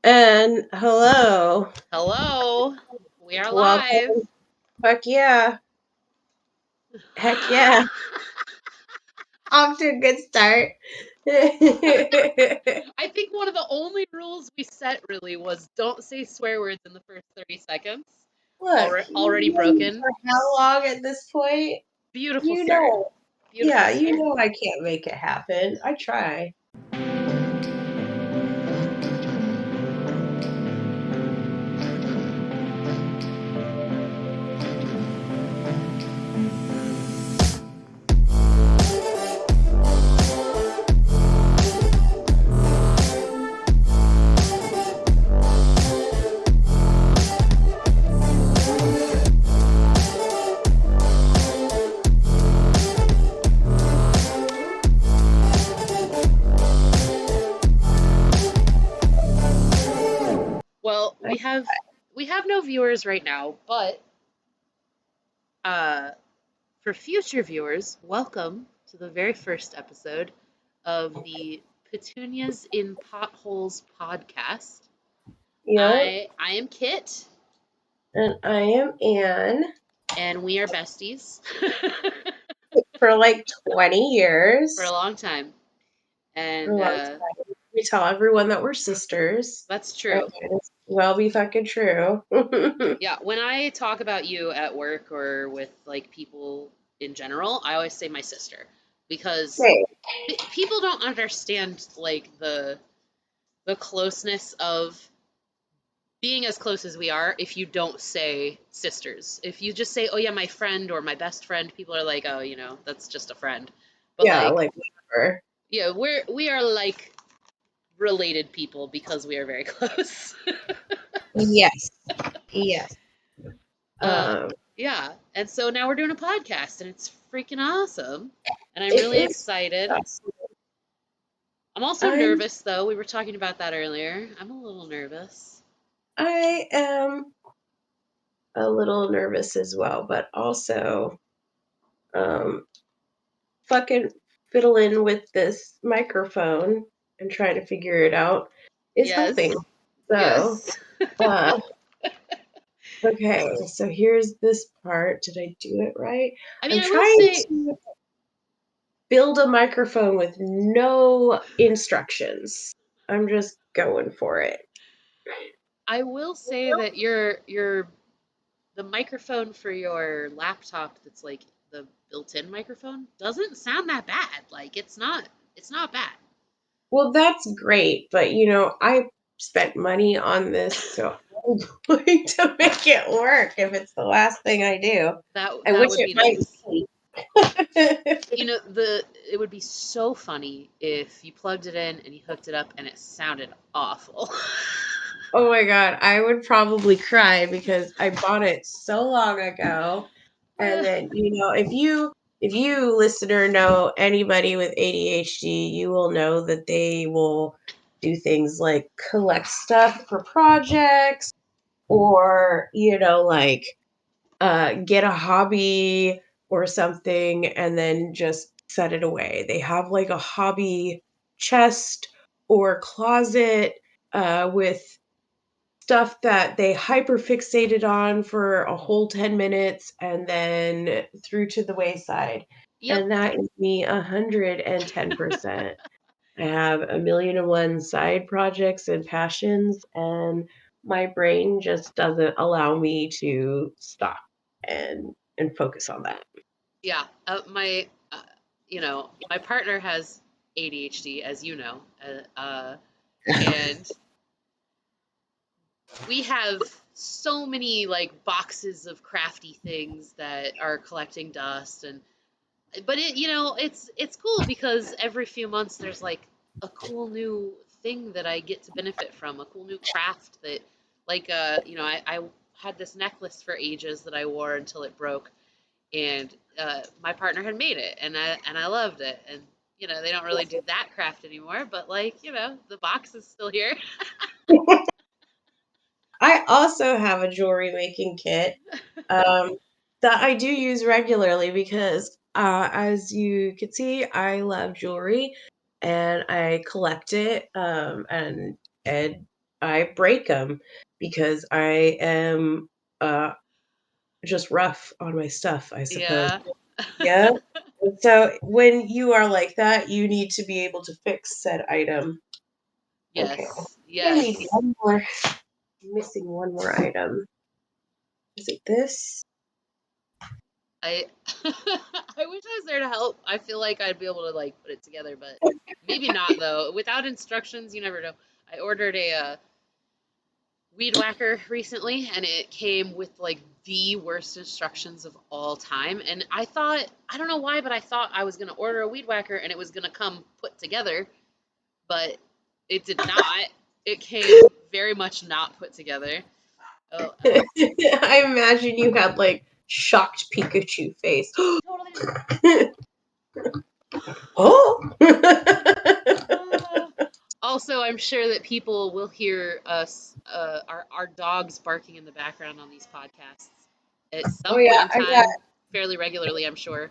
And hello. Hello. We are live. Welcome. Heck yeah. Heck yeah. Off to a good start. I think one of the only rules we set really was don't say swear words in the first 30 seconds. Look, you've Already known me broken. for how long at this point? Beautiful You start. know. Beautiful Yeah, you start. know I can't make it happen. I try. Well, we have no viewers right now, but uh for future viewers, welcome to the very first episode of the Petunias in Potholes podcast. Yep. I am Kit, And I am Anne and we are besties for like 20 for a years. long time. For a And long time. We tell everyone that we're sisters. that's And true. it might as well be fucking true. Yeah, when I talk about you at work or with like people in general, I always say my sister because Same. people don't understand like the closeness of being as close as we are if you don't say sisters. If you just say, "Oh yeah, my friend" or "my best friend," people are like, "Oh, that's just a friend." But Yeah, like, like whatever. yeah, we are like related people because we are very close. Yes. Yes. Uh, Um, yeah. And so now we're doing a podcast and it's freaking awesome. And I'm it really is. excited. I'm also I'm. nervous though. We were talking about that earlier. I'm a little nervous. I am a little nervous as well, but also, um, fucking fiddling with this microphone and trying to figure it out is helping. Yes. So, Yes. uh, okay. So here's this part. Did I do it right? I mean, I'm I will trying say to build a microphone with no instructions. I'm just going for it. that your the microphone for your laptop that's like the built-in microphone doesn't sound that bad. Like it's not bad. Well, that's great, but I spent money on this, so I'm going to make it work if it's the last thing I do. That I that wish would it be might nice. be. The it would be so funny if you plugged it in and you hooked it up and it sounded awful. Oh my God, I would probably cry because I bought it so long ago. And then, if you listener know anybody with ADHD, you will know that they will do things like collect stuff for projects or, like get a hobby or something and then just set it away. They have like a hobby chest or closet with stuff that they hyper fixated on for a whole 10 minutes and then threw to the wayside. Yep. And that is me 110%. I have a million and one side projects and passions, and my brain just doesn't allow me to stop and focus on that. Yeah. My partner has ADHD, as you know, and we have so many like boxes of crafty things that are collecting dust and but it's cool because every few months there's like a cool new thing that I get to benefit from, a cool new craft that like I had this necklace for ages that I wore until it broke and my partner had made it and I loved it and they don't really do that craft anymore but like the box is still here. I also have a jewelry making kit um, that I do use regularly because, as you can see, I love jewelry and I collect it. And I break them because I am just rough on my stuff, I suppose. Yeah. Yeah. And so when you are like that, you need to be able to fix said item. Okay. Yes. I need Yes. one more. I'm missing one more item. Is it this? I I wish I was there to help. I feel like I'd be able to like put it together, but maybe not though. Without instructions, you never know. I ordered a weed whacker recently, and it came with like the worst instructions of all time. And I thought, I don't know why, but I thought I was gonna order a weed whacker and it was gonna come put together, but it did not. It came very much not put together. Oh, I imagine you had like shocked Pikachu face. I totally did. Oh. Uh, Also, I'm sure that people will hear us, our dogs barking in the background on these podcasts at Oh some point yeah, in time, fairly regularly, I'm sure.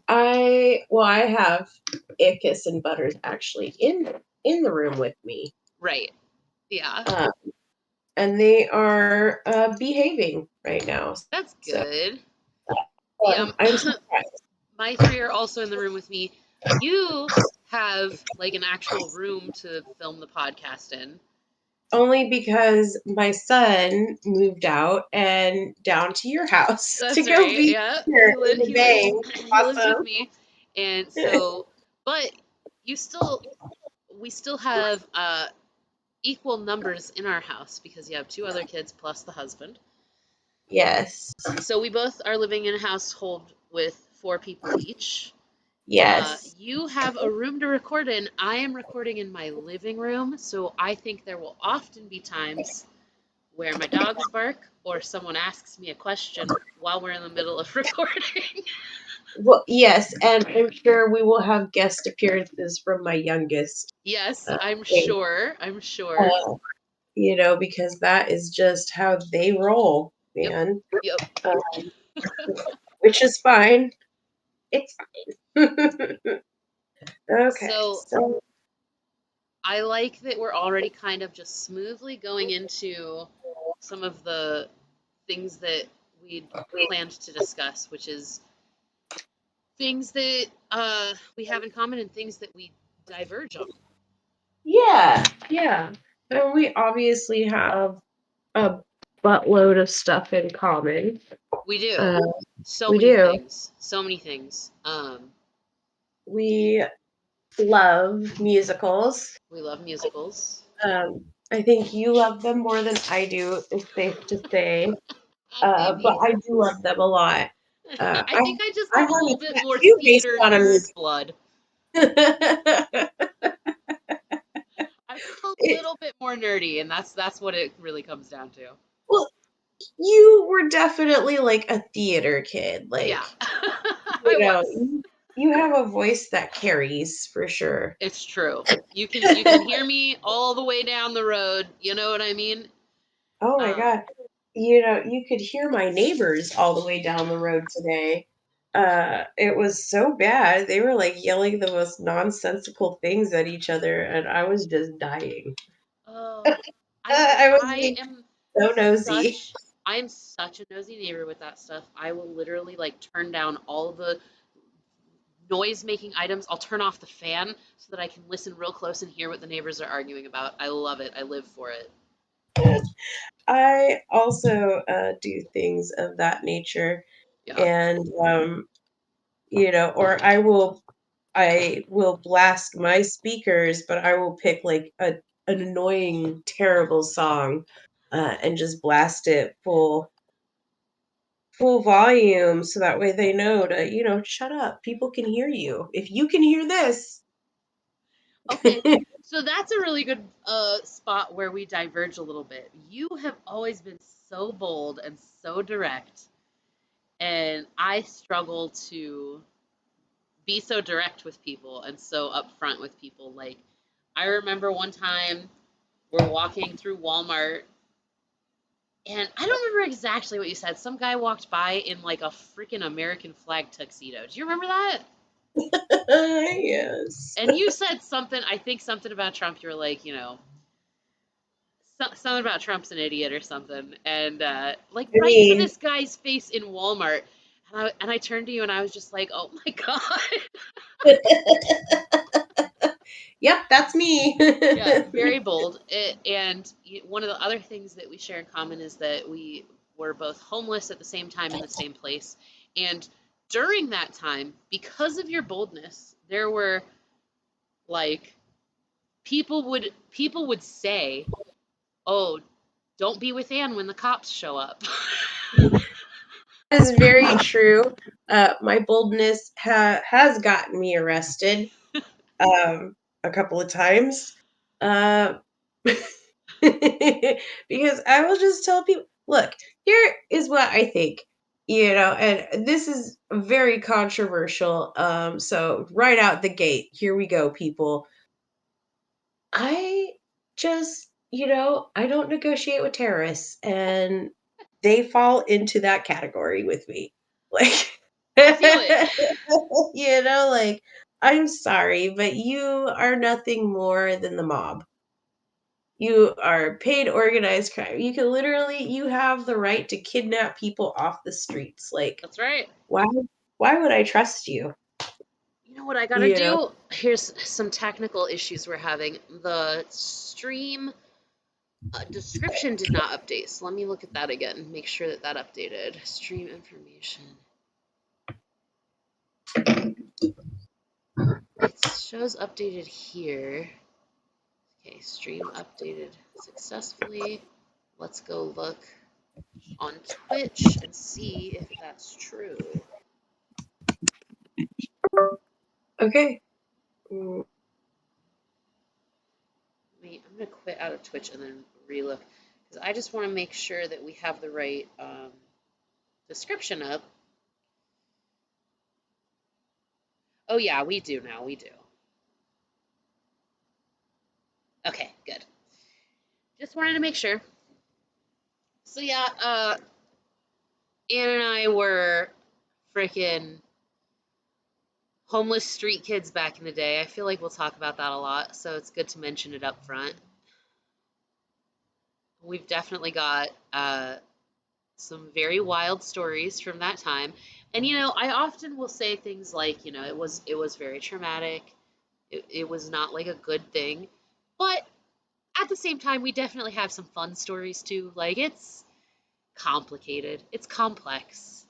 I have Ickis and Butters actually in the room with me. Right. Yeah. Um, and they are behaving right now. That's So good. Yeah, I'm surprised. my three are also in the room with me. You have like an actual room to film the podcast in. Only because my son moved out and down to your house to That's go right. be Yeah, here in the he lives Bay. he lives with Awesome. me, and so, but you still we still have equal numbers in our house because you have two other kids plus the husband. Yes. So we both are living in a household with four people each. Yes. You have a room to record in. I am recording in my living room, so I think there will often be times where my dogs bark or someone asks me a question while we're in the middle of recording. Well, yes, and I'm sure we will have guest appearances from my youngest. Yes, Uh, I'm thing, sure. I'm sure. because that is just how they roll, Yep. man. Yep. Uh, which is fine. It's fine. Okay, So so I like that we're already kind of just smoothly going into some of the things that we'd planned to discuss, which is things that we have in common and things that we diverge on. yeah, yeah. And we obviously have a buttload of stuff in common. We do Uh, so we many do. things, so many things. We love musicals. We love musicals. I think you love them more than I do, it's safe to say. But Maybe. I do love them a lot. Uh, I I think I just I have have a little a bit more tattoo based theater on a nerd musical. blood. I'm a It, little bit more nerdy, and that's what it really comes down to. well, you were definitely like a theater kid. Yeah, Like, I you know, was. you have a voice that carries for sure. It's true. You can hear me all the way down the road. You know what I mean? Oh my Um, god. You could hear my neighbors all the way down the road today. It was so bad. They were like yelling the most nonsensical things at each other, and I was just dying. oh, I was I being am so nosy. such I am such a nosy neighbor with that stuff. I will literally like turn down all the noise making items. I'll turn off the fan so that I can listen real close and hear what the neighbors are arguing about. I love it. I live for it. I also do things of that nature, Yeah. and or I will blast my speakers, but I will pick like an annoying, terrible song, and just blast it full volume, so that way they know to shut up. People can hear you. If you can hear this, Okay. So that's a really good spot where we diverge a little bit. You have always been so bold and so direct, and I struggle to be so direct with people and so upfront with people. Like, I remember one time we're walking through Walmart, and I don't remember exactly what you said. Some guy walked by in like a freaking American flag tuxedo. Do you remember that? yes. And you said something, I think something about Trump. You were like, something about Trump's an idiot or something, and like I right to mean, this guy's face in Walmart, and I turned to you and I was just like, oh my god. yep, that's me. Yeah, very bold. And one of the other things that we share in common is that we were both homeless at the same time in the same place. And during that time, because of your boldness, there were like people would say, "Oh, don't be with Anne when the cops show up." That is very true. My boldness has gotten me arrested a couple of times. Uh, because I will just tell people, look, here is what I think, and this is very controversial. So right out the gate, here we go, people. I just, I don't negotiate with terrorists, and they fall into that category with me. Like, I feel it. like, I'm sorry, but you are nothing more than the mob. You are paid organized crime. You have the right to kidnap people off the streets. Like, That's right. why why would I trust you? You know what I gotta You know? do? Here's some technical issues we're having. The stream description did not update, so let me look at that again. Make sure that that updated. Stream information. It shows updated here. Okay, stream updated successfully. Let's go look on Twitch and see if that's true. Okay. Mm, I'm gonna quit out of Twitch and then relook because I just want to make sure that we have the right description up. Oh yeah, we do now. We do. Okay, good. Just wanted to make sure. So yeah, Ann and I were freaking homeless street kids back in the day. I feel like we'll talk about that a lot, so it's good to mention it up front. We've definitely got some very wild stories from that time. And I often will say things like, it was very traumatic. It was not like a good thing. But at the same time, we definitely have some fun stories too. Like it's complicated. It's complex.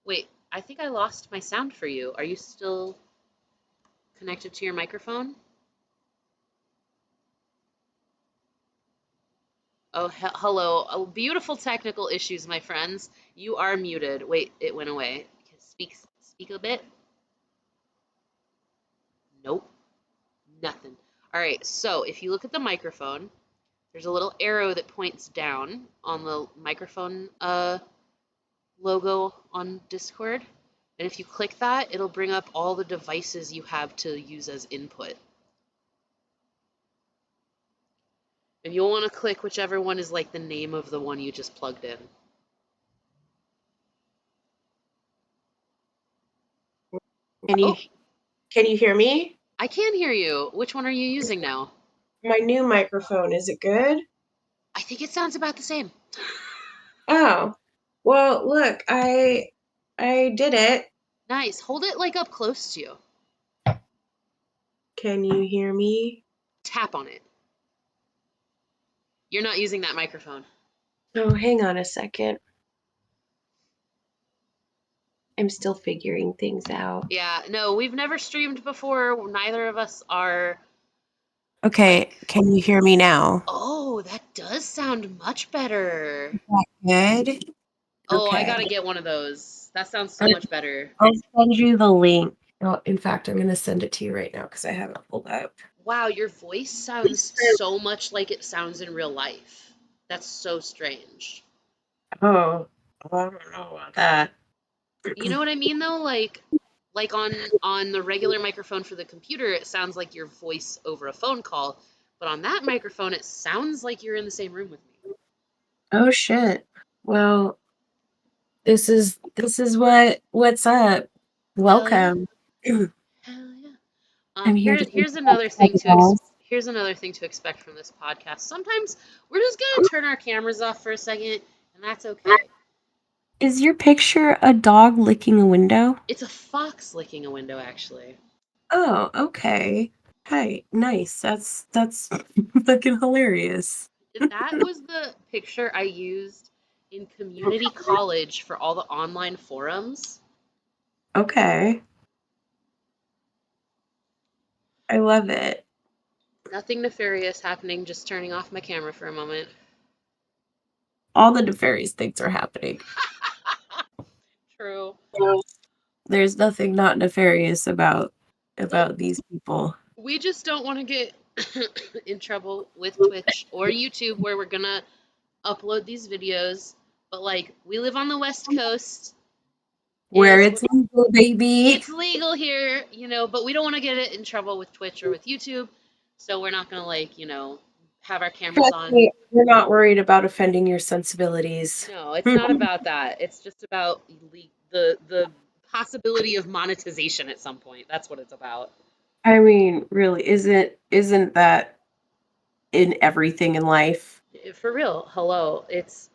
Wait, I think I lost my sound for you. Are you still connected to your microphone? Oh, hello. Oh, beautiful technical issues, my friends. You are muted. Wait, it went away. Speak a bit. Nope, nothing. All right, so if you look at the microphone, there's a little arrow that points down on the microphone logo on Discord. And if you click that, it'll bring up all the devices you have to use as input. And you'll want to click whichever one is like the name of the one you just plugged in. Can you Oh, can you hear me? I can hear you. Which one are you using now? My new microphone, is it good? I think it sounds about the same. Oh. Well, look, I did it. Nice. Hold it like up close to you. Can you hear me? Tap on it. You're not using that microphone. Oh, hang on a second. I'm still figuring things out. Yeah, no, we've never streamed before. Neither of us are like, Okay, can you hear me now? oh, that does sound much better. Good. Oh, I Okay. gotta get one of those. That sounds so much better. I'll send you the link. Oh, in fact, I'm going to send it to you right now because I have it pulled up. Wow, your voice sounds so much like it sounds in real life. That's so strange. Oh, I don't know about that. You know what I mean though? Like on the regular microphone for the computer, it sounds like your voice over a phone call, but on that microphone it sounds like you're in the same room with me. Oh shit. Well, this is what's up. Hell yeah. Welcome. Hell yeah. I'm here Here's to here's another thing to Here's another thing to expect from this podcast. Sometimes we're just gonna turn our cameras off for a second, and that's okay. Is your picture a dog licking a window? It's a fox licking a window, actually. Oh, okay. Hey, nice. That's fucking hilarious. That was the picture I used in community college for all the online forums. Okay. I love it. Nothing nefarious happening, just turning off my camera for a moment. All the nefarious things are happening. True. There's nothing not nefarious Well, about these people. we just don't want to get in trouble with Twitch or YouTube where we're gonna upload these videos. But like, we live on the West Coast. Where It's it's legal, baby. it's legal here, but we don't want to get it in trouble with Twitch or with YouTube. So we're not gonna like, have our cameras Trust on. me, we're not worried about offending your sensibilities. No, it's not about that. It's just about the possibility of monetization at some point. That's what it's about. I mean, really, isn't that in everything in life? For real, hello. It's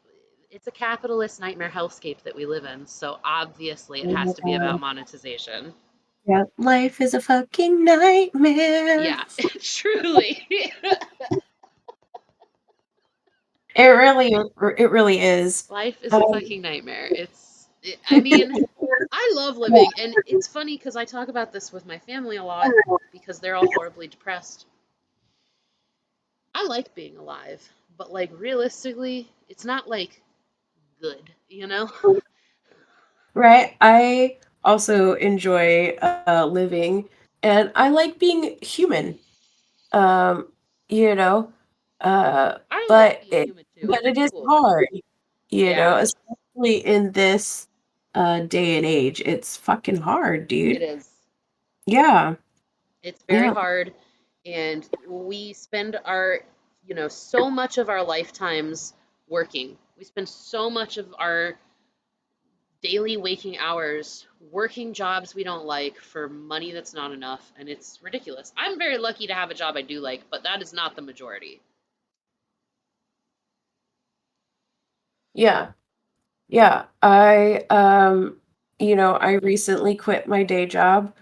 a capitalist nightmare hellscape that we live in, so obviously it Oh has my to be about God. monetization. Yeah, life is a fucking nightmare. Yeah, truly. It really is. Life is a Um, fucking nightmare. I mean, I love living, and it's funny because I talk about this with my family a lot because they're all horribly depressed. I like being alive, but like realistically, it's not like good, you know? right? I also enjoy living, and I like being human. Um, you know, uh, I like but being it human too. but it It's is cool. hard, Yeah, especially in this day and age. It's fucking hard, it dude. is. Yeah, It's very yeah, hard, and we spend so much of our lifetimes working. We spend so much of our daily waking hours working jobs we don't like for money that's not enough, and it's ridiculous. I'm very lucky to have a job I do like, but that is not the majority. yeah. Yeah, I recently quit my day job,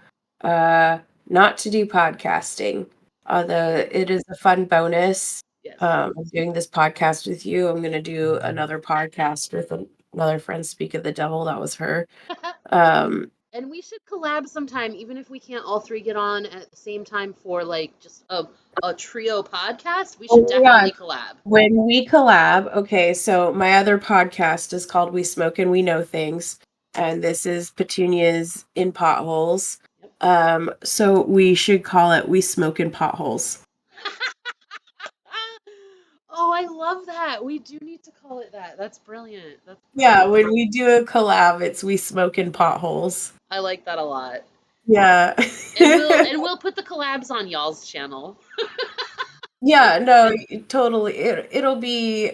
uh, not to do podcasting, although it is a fun bonus. Yes. I'm doing this podcast with you. I'm gonna do another podcast with another friend, Speak of the Devil. That was her. Um, And we should collab sometime, even if we can't all three get on at the same time for like just a trio podcast. We should oh my definitely God. collab. When we collab, okay, so my other podcast is called We Smoke and We Know Things, and this is Petunias in Potholes. Yep. So we should call it We Smoke in Potholes. Oh, I love that. We do need to call it that. That's brilliant. That's Yeah, brilliant. when we do a collab, it's We Smoke in Potholes. I like that a lot. Yeah. And we'll put the collabs on y'all's channel. Yeah, no, totally. It'll be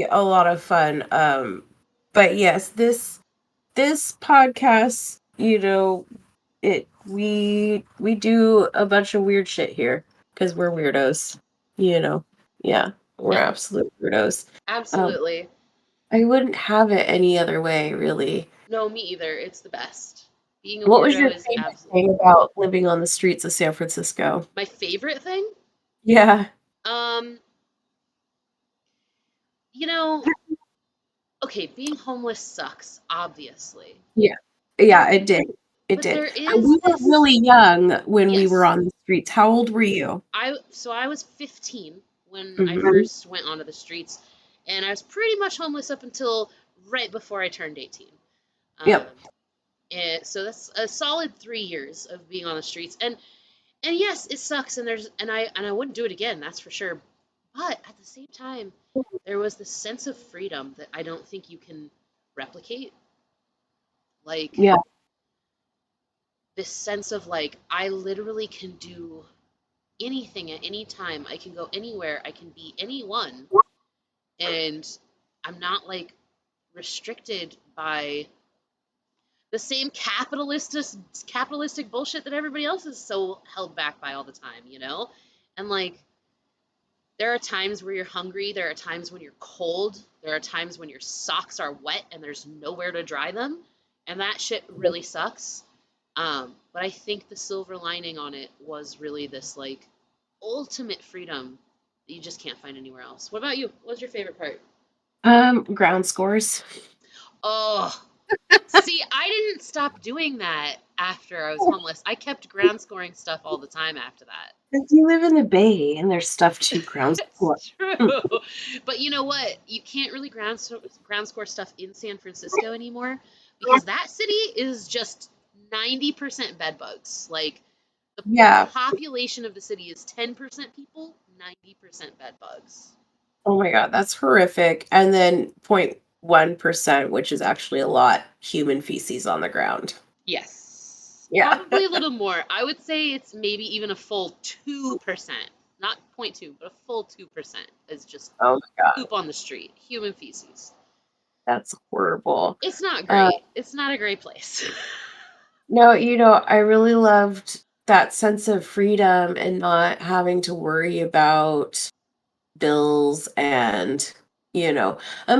a lot of fun. But yes, this podcast, we do a bunch of weird shit here because we're weirdos, you know. Yeah, we're Yeah, absolute weirdos. Um, absolutely. I wouldn't have it any other way, really. No, me either. It's the best. Being a What was weirdo your is favorite absolutely thing about living on the streets of San Francisco? my favorite thing. Yeah, Um, you know, okay, being homeless sucks, obviously. yeah, yeah. It did, it But did. there And is we were this, really young when we were yes. on the streets. How old were you? I was 15 when I Hmm. first went onto the streets, and I was pretty much homeless up until right before I turned 18. Um, Yep. and so that's a solid 3 years of being on the streets. And yes, it sucks, and I wouldn't do it again, that's for sure. But at the same time, there was this sense of freedom that I don't think you can replicate. Like Yeah. this sense of like I literally can do anything at any time. I can go anywhere. I can be anyone, and I'm not like restricted by the same capitalistic bullshit that everybody else is so held back by all the time. And like, there are times where you're hungry, there are times when you're cold, there are times when your socks are wet and there's nowhere to dry them, and that shit really sucks. But I think the silver lining on it was really this like ultimate freedom that you just can't find anywhere else. What about you? What was your favorite part? Ground scores. Oh, see, I didn't stop doing that after I was homeless. I kept ground scoring stuff all the time after that. If you live in the Bay and there's stuff to ground score. It's true. But you know what? You can't really ground score stuff in San Francisco anymore because that city is just 90% bed bugs. Like the Yeah. population of the city is 10% people, 90% bed bugs. Oh my God, that's horrific. And then 0.1%, which is actually a lot, human feces on the ground. Yes. Yeah. Probably a little more. I would say it's maybe even a full 2%. Not zero point 0.2, but a full 2% is just Oh my God, poop on the street, human feces. that's horrible. It's not Uh, great. It's not a great place. no, I really loved that sense of freedom and not having to worry about bills and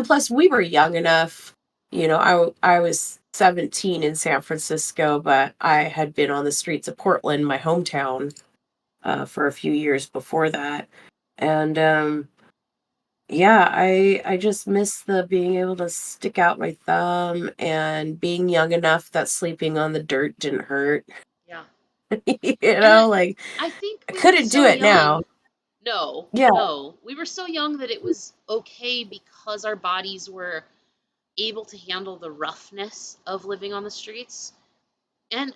plus we were young enough. I was 17 in San Francisco, but I had been on the streets of Portland, my hometown, for a few years before that. And yeah, I just miss the being able to stick out my thumb and being young enough that sleeping on the dirt didn't hurt. Yeah. And Like I think I we were couldn't do so it now. young. No, Yeah, no. We were so young that it was okay because our bodies were able to handle the roughness of living on the streets. And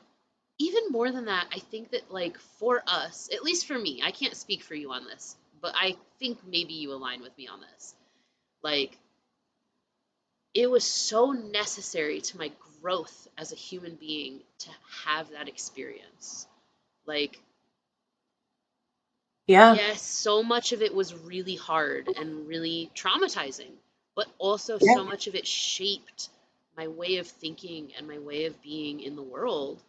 even more than that, I think that, like, for us, at least for me, I can't speak for you on this, but I think maybe you align with me on this. Like, it was so necessary to my growth as a human being to have that experience. Like, yeah, yes, so much of it was really hard and really traumatizing, but also yeah. so much of it shaped my way of thinking and my way of being in the world.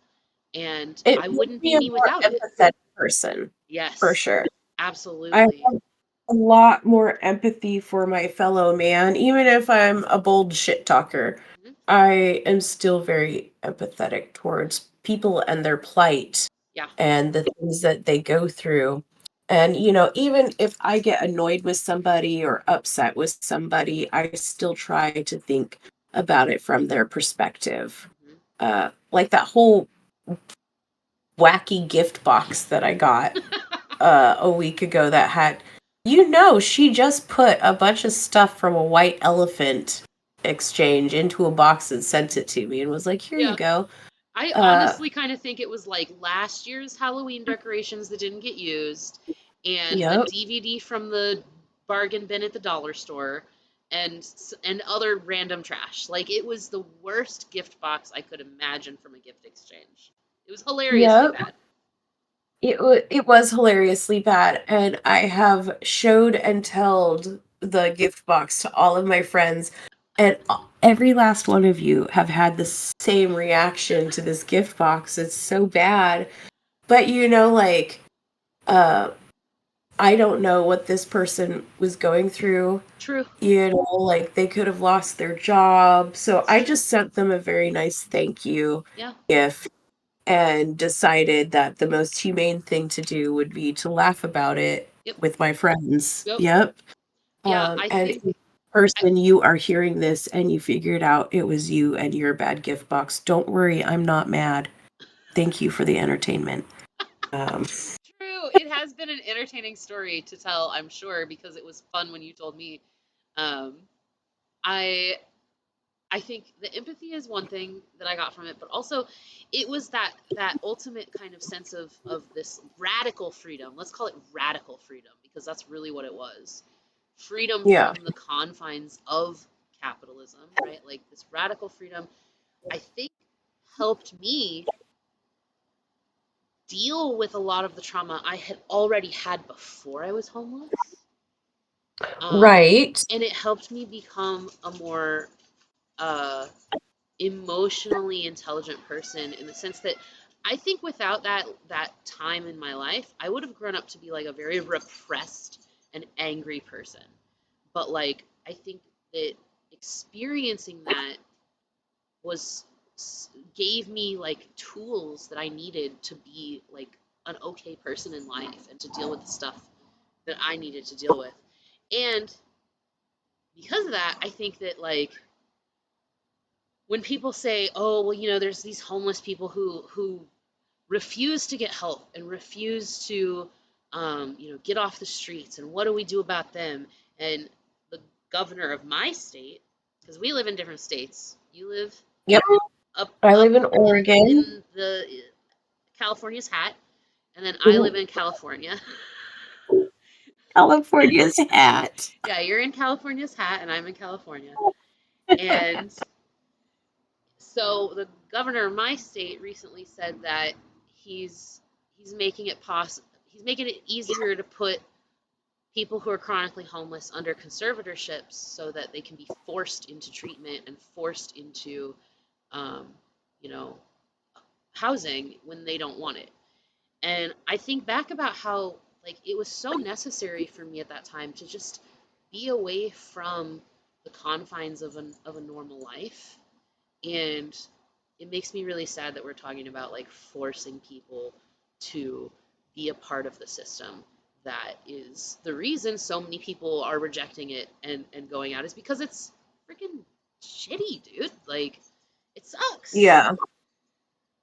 And It I made wouldn't me be a me more without it. empathetic person, for Yes, sure. I absolutely. have a lot more empathy for my fellow man, even if I'm a bold shit talker. Mhm. I am still very empathetic towards people and their plight Yeah, and the things that they go through. And, even if I get annoyed with somebody or upset with somebody, I still try to think about it from their perspective. mhm. Like that whole wacky gift box that I got a week ago that had, she just put a bunch of stuff from a white elephant exchange into a box and sent it to me and was like, here you Yeah. go. I Uh, honestly kind of think it was like last year's Halloween decorations that didn't get used, and a yep, DVD from the bargain bin at the dollar store, and other random trash. Like, it was the worst gift box I could imagine from a gift exchange. It was hilariously yep. bad. It was hilariously bad, and I have showed and told the gift box to all of my friends, and every last one of you have had the same reaction to this gift box. It's so bad. But like, uh I don't know what this person was going through. True. Like they could have lost their job. So It's I true. just sent them a very nice thank you Yeah. gift and decided that the most humane thing to do would be to laugh about it Yep. with my friends. Yep. Yep. Yeah. I And think. if I, person you are hearing this and you figured out it was you and your bad gift box, don't worry, I'm not mad. Thank you for the entertainment. Um, True. It has been an entertaining story to tell, I'm sure, because it was fun when you told me. Um, I I think the empathy is one thing that I got from it, but also it was that ultimate kind of sense of this radical freedom. Let's call it radical freedom because that's really what it was. Freedom yeah. from the confines of capitalism, right? Like this radical freedom, I think helped me deal with a lot of the trauma I had already had before I was homeless. Um, Right. and it helped me become a more uh, emotionally intelligent person in the sense that I think without that time in my life, I would have grown up to be like a very repressed and angry person. But like I think that experiencing that was gave me like tools that I needed to be like an okay person in life and to deal with the stuff that I needed to deal with. And because of that, I think that like when people say, "Oh, well, there's these homeless people who refuse to get help and refuse to, get off the streets, and what do we do about them?" And the governor of my state, because we live in different states, you live Yep. up I live up in Oregon. in the California's hat, and then I live Mhm. in California. California's hat. Yeah, you're in California's hat, and I'm in California, and so the governor of my state recently said that he's he's making it possible. He's making it easier to put people who are chronically homeless under conservatorships so that they can be forced into treatment and forced into, um, you know, housing when they don't want it. And I think back about how like it was so necessary for me at that time to just be away from the confines of a normal life. And it makes me really sad that we're talking about like forcing people to be a part of the system. That is the reason so many people are rejecting it and going out is because it's freaking shitty, dude. Like it sucks. Yeah.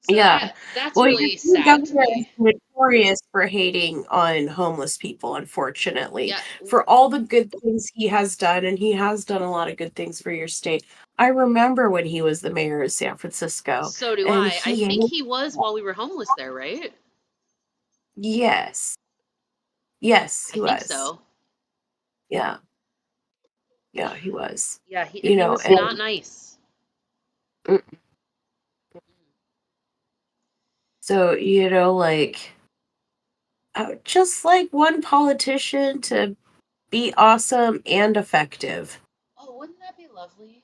So Yeah. that's Well, your really new sad to governor is me. notorious for hating on homeless people, unfortunately, Yeah, for all the good things he has done, and he has done a lot of good things for your state. I remember when he was the mayor of San Francisco, so do and I. I he think hated he was that. while we were homeless there, right? Yes. Yes, I he think was. so. Yeah. Yeah, he was. Yeah, and he was not And nice. mm, so, like, just like one politician to be awesome and effective. Oh, wouldn't that be lovely?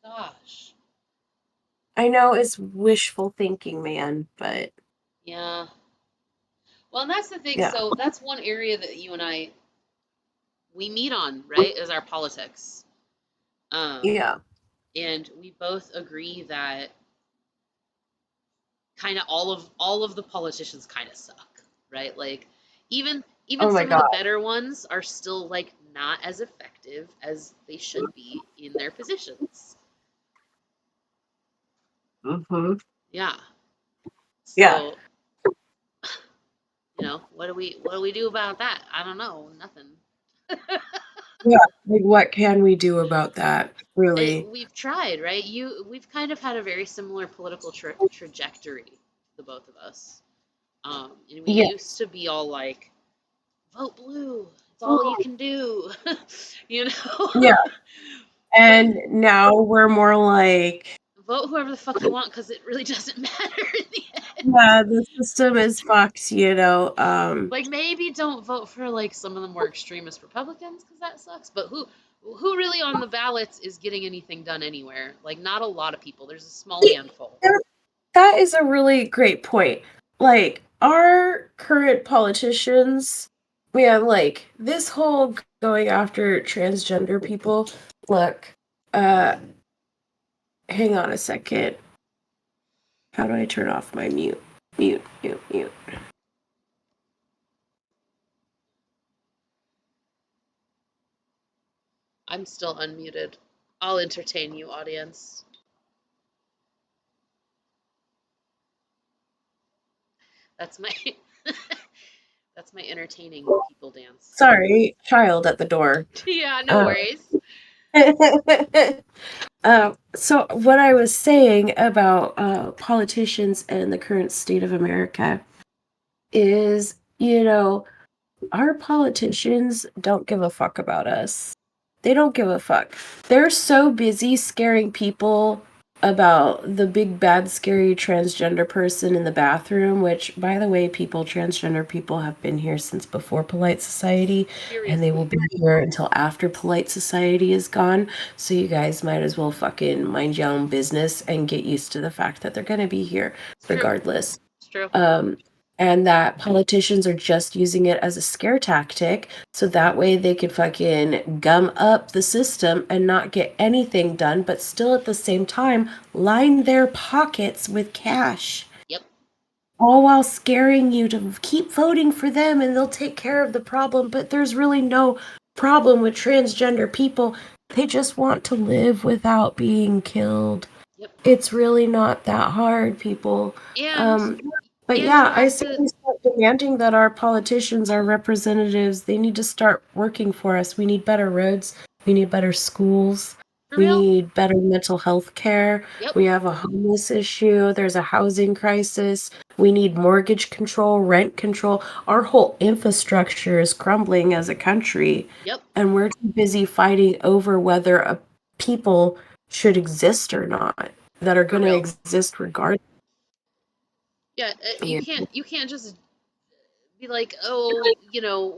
Gosh. I know it's wishful thinking, man, but Yeah. Well, and that's the thing. yeah, So that's one area that you and I we meet on, right? Is our politics. Um, yeah. and we both agree that kind of all of the politicians kind of suck, right? Like even Oh my some of the god. better ones are still like not as effective as they should be in their positions. Hmm. Yeah. Yeah, So, what do we do about that? I don't know. Nothing. yeah. Like, what can we do about that? Really? We've tried, right? We've kind of had a very similar political trajectory, the both of us. And we Yeah. used to be all like, vote blue. It's all you can do, you know. Yeah. But And now we're more like, vote whoever the fuck you want because it really doesn't matter in the end. yeah, the system is fucked. Like maybe don't vote for like some of the more extremist Republicans because that sucks. But who really on the ballots is getting anything done anywhere? Like not a lot of people. There's a small handful. That is a really great point. Like, our current politicians, man, like, this whole going after transgender people, look, uh, hang on a second. How do I turn off my mute? Mute, mute, mute. I'm still unmuted. I'll entertain you, audience. That's my that's my entertaining people dance. Sorry, child at the door. Yeah, no Uh, worries. so what I was saying about politicians and the current state of America is, our politicians don't give a fuck about us. They don't give a fuck. They're so busy scaring people about the big bad scary transgender person in the bathroom, which by the way, transgender people have been here since before polite society, and they will Seriously. be here until after polite society is gone. So you guys might as well fucking mind your own business and get used to the fact that they're going to be here It's true. regardless. True. Um, and that politicians are just using it as a scare tactic so that way they could fucking gum up the system and not get anything done, but still at the same time line their pockets with cash, Yep. all while scaring you to keep voting for them and they'll take care of the problem. But there's really no problem with transgender people. They just want to live without being killed. Yep. It's really not that hard, people. And Um, but and you yeah, I have say to we start demanding that our politicians, our representatives, they need to start working for us. We need better roads. We need better schools. for We real. need better mental health care. Yep. We have a homeless issue. There's a housing crisis. We need mortgage control, rent control. Our whole infrastructure is crumbling as a country, Yep. and we're too busy fighting over whether a people should exist or not, that are For going to real. exist regardless. Yeah, you Yeah. can't just be like, "Oh,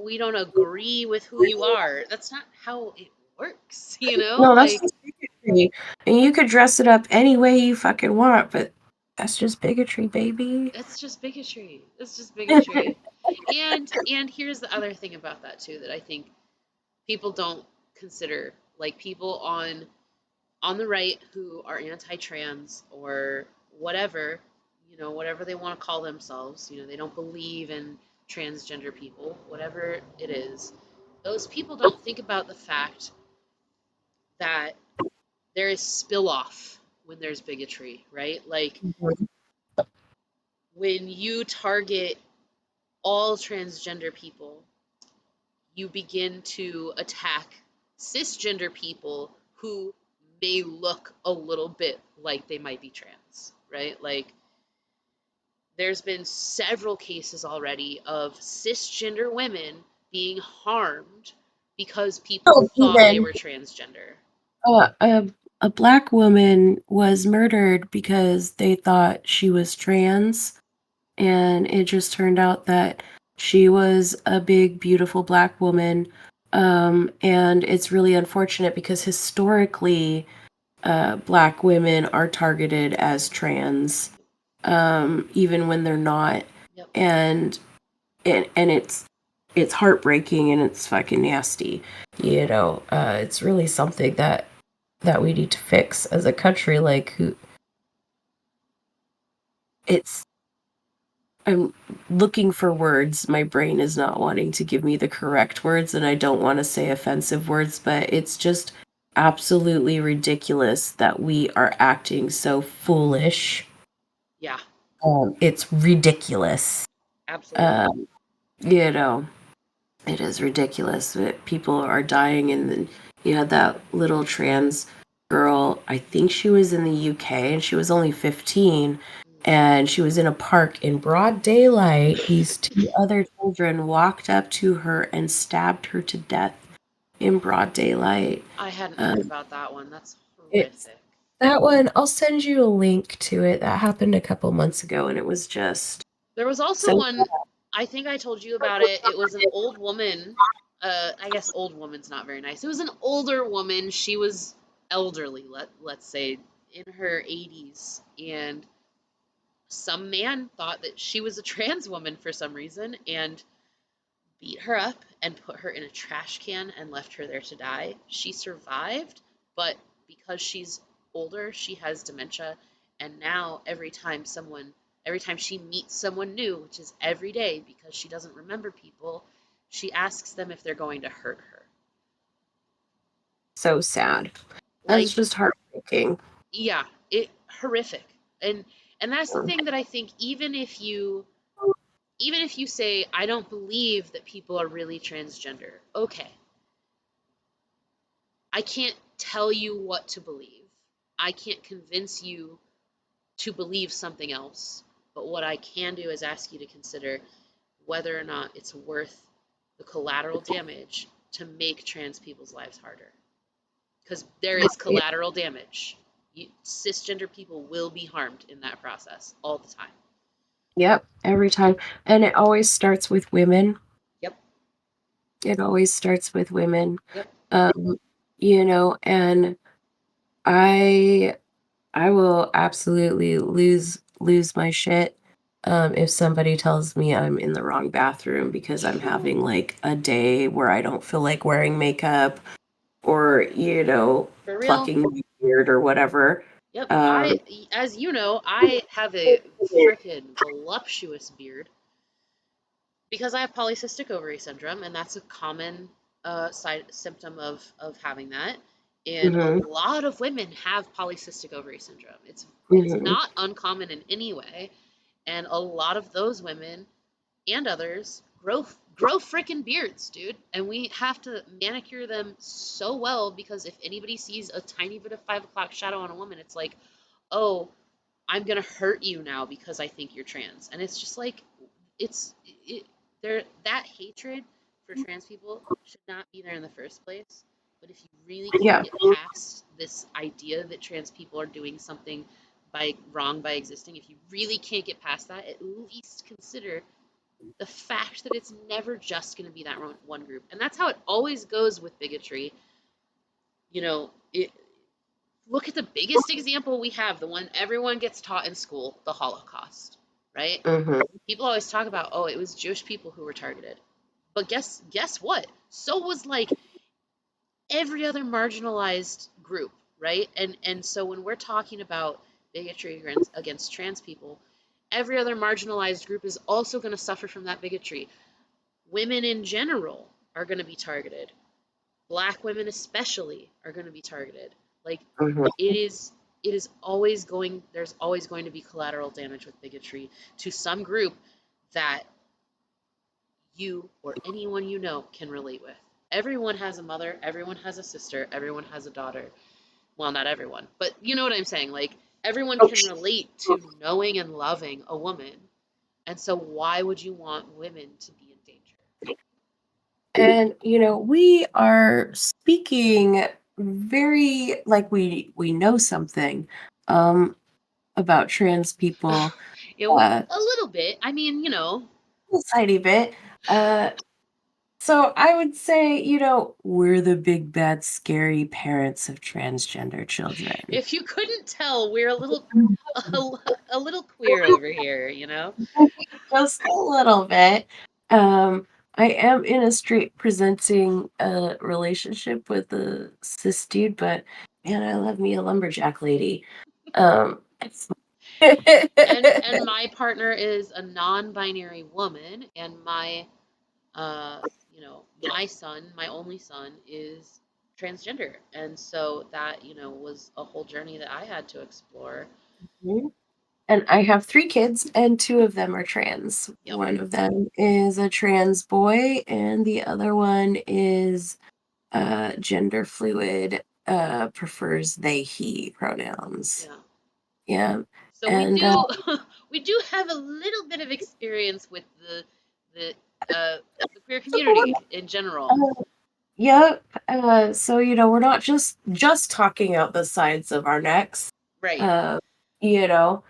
we don't agree with who you are." That's not how it works, you know? No, that's Like just bigotry. And you could dress it up any way you fucking want, but that's just bigotry, baby. it's just bigotry. It's just bigotry. And here's the other thing about that too that I think people don't consider. Like people on the right who are anti-trans or whatever, whatever they want to call themselves, they don't believe in transgender people, whatever it is. Those people don't think about the fact that there is spill off when there's bigotry, right? Like when you target all transgender people, you begin to attack cisgender people who may look a little bit like they might be trans, right? Like there's been several cases already of cisgender women being harmed because people Oh, thought they even were transgender. uh, a a black woman was murdered because they thought she was trans, and it just turned out that she was a big, beautiful black woman. And it's really unfortunate because historically, black women are targeted as trans, even when they're not, Yep. and and it's heartbreaking and it's fucking nasty. It's really something that we need to fix as a country. Like, who it's I'm looking for words. My brain is not wanting to give me the correct words, and I don't want to say offensive words, but it's just absolutely ridiculous that we are acting so foolish. Yeah, It's ridiculous. absolutely. Um, you know, it is ridiculous that people are dying, and then you had that little trans girl. I think she was in the UK, and she was only 15, and she was in a park in broad daylight. These two other children walked up to her and stabbed her to death in broad daylight. I hadn't heard Um, about that one. That's it's horrific. that one. I'll send you a link to it. That happened a couple months ago, and it was just There was also so. one, I think I told you about it. It was an old woman. I guess old woman's not very nice. It was an older woman. She was elderly, let's say, in her 80s. And some man thought that she was a trans woman for some reason and beat her up and put her in a trash can and left her there to die. She survived, but because she's older, she has dementia, and now every time she meets someone new, which is every day because she doesn't remember people, she asks them if they're going to hurt her. So sad. That's Like, just heartbreaking. yeah, it horrific. And that's the thing that I think even if you say I don't believe that people are really transgender. Okay, I can't tell you what to believe. I can't convince you to believe something else. But what I can do is ask you to consider whether or not it's worth the collateral damage to make trans people's lives harder. Because there is collateral damage. Cisgender people will be harmed in that process all the time. Yep, every time. And it always starts with women. Yep, It always starts with women. yep, Um, and I I will absolutely lose my shit if somebody tells me I'm in the wrong bathroom because I'm having like a day where I don't feel like wearing makeup or, For real? plucking my beard or whatever. Yep. Um, As you know, I have a freaking voluptuous beard because I have polycystic ovary syndrome, and that's a common side symptom of having that. And a mhm, lot of women have polycystic ovary syndrome. It's mhm. not uncommon in any way, and a lot of those women and others grow freaking beards, dude. And we have to manicure them so well because if anybody sees a tiny bit of 5 o'clock shadow on a woman, it's like, oh, I'm gonna hurt you now because I think you're trans. And it's just like it's it there that hatred for trans people should not be there in the first place. But if you really can't Yeah. get past this idea that trans people are doing something by wrong by existing, if you really can't get past that, at least consider the fact that it's never just going to be that one group. And that's how it always goes with bigotry. You know, look at the biggest example we have, the one everyone gets taught in school, the Holocaust, right? Mhm. People always talk about, oh, it was Jewish people who were targeted. But guess what? So was like every other marginalized group, right? And so when we're talking about bigotry against trans people, every other marginalized group is also going to suffer from that bigotry. Women in general are going to be targeted. Black women especially are going to be targeted. Like Mhm. it is always going there's always going to be collateral damage with bigotry to some group that you or anyone you know can relate with. Everyone has a mother, everyone has a sister, everyone has a daughter. Well, not everyone, but you know what I'm saying. Like everyone Oh, can relate to knowing and loving a woman. And so why would you want women to be in danger? and we are speaking very like we know something um about trans people, uh A little bit. I mean, a tiny bit. So I would say, we're the big bad scary parents of transgender children. if you couldn't tell, we're a, a little queer over here. Just a little bit. Um, I am in a straight presenting relationship with a cis dude, but man, I love me a lumberjack lady. Um, And my partner is a non-binary woman, and uh, my son, my only son, is transgender, and so that was a whole journey that I had to explore. and I have three kids, and two of them are trans. Yep, One of them is a trans boy, and the other one is gender fluid, prefers they, he pronouns. yeah. Yeah. So we And do we do have a little bit of experience with the uh, the queer community in general, yep. So we're not just talking out the sides of our necks. right? Uh, you know,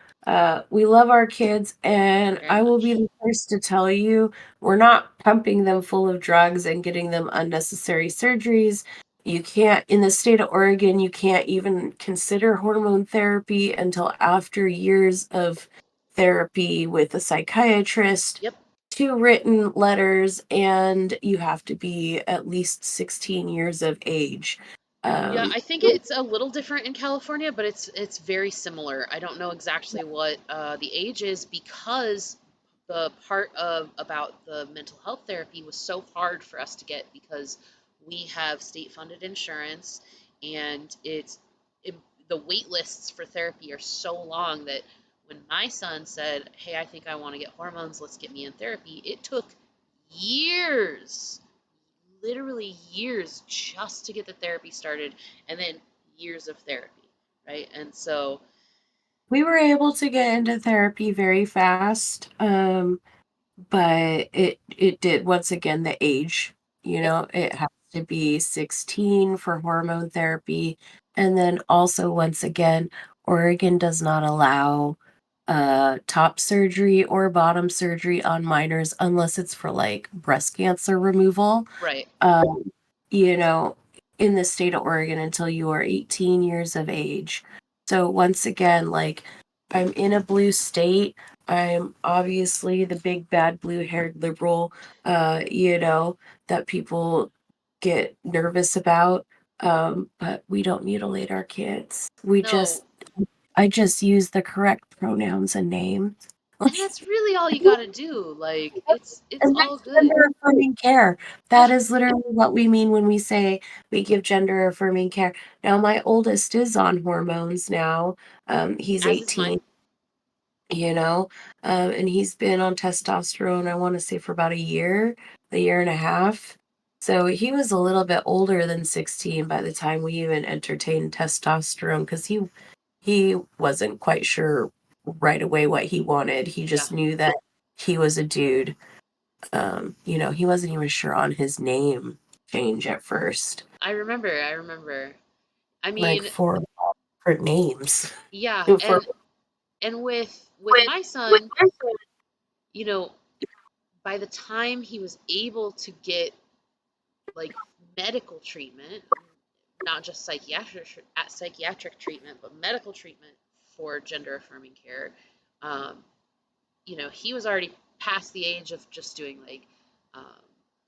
we love our kids, and Very I will be much. the first to tell you, we're not pumping them full of drugs and getting them unnecessary surgeries. You can't, in the state of Oregon, you can't even consider hormone therapy until after years of therapy with a psychiatrist, Yep. two written letters, and you have to be at least 16 years of age. Yeah, Um, I think it's a little different in California, but it's very similar. I don't know exactly what the age is because the part of about the mental health therapy was so hard for us to get because we have state funded insurance and it, the wait lists for therapy are so long that when my son said, "Hey, I think I want to get hormones, let's get me in therapy," it took years, literally years just to get the therapy started and then years of therapy, right? And so, we were able to get into therapy very fast, but it did, once again, the age. yep, It has to be 16 for hormone therapy, and then also, once again, Oregon does not allow top surgery or bottom surgery on minors unless it's for like breast cancer removal. right. um, you know, in the state of Oregon until you are 18 years of age. So once again, like, I'm in a blue state. I'm obviously the big bad blue-haired liberal, you know, that people get nervous about. But we don't mutilate our kids. No, I just use the correct pronouns and names. and that's really all you gotta do. Like it's And all that's good. gender affirming care. Yeah, That is literally what we mean when we say we give gender affirming care. Now, my oldest is on hormones now. He's as is mine. 18, you know, and he's been on testosterone, I want to say for about a year and a half. So he was a little bit older than 16 by the time we even entertained testosterone because he wasn't quite sure right away what he wanted. He Yeah, just knew that he was a dude. He wasn't even sure on his name change at first, I remember. I remember. I like mean, for names. yeah, For and with my son, you know, by the time he was able to get like medical treatment, not just psychiatric treatment, but medical treatment for gender affirming care, um, he was already past the age of just doing like um,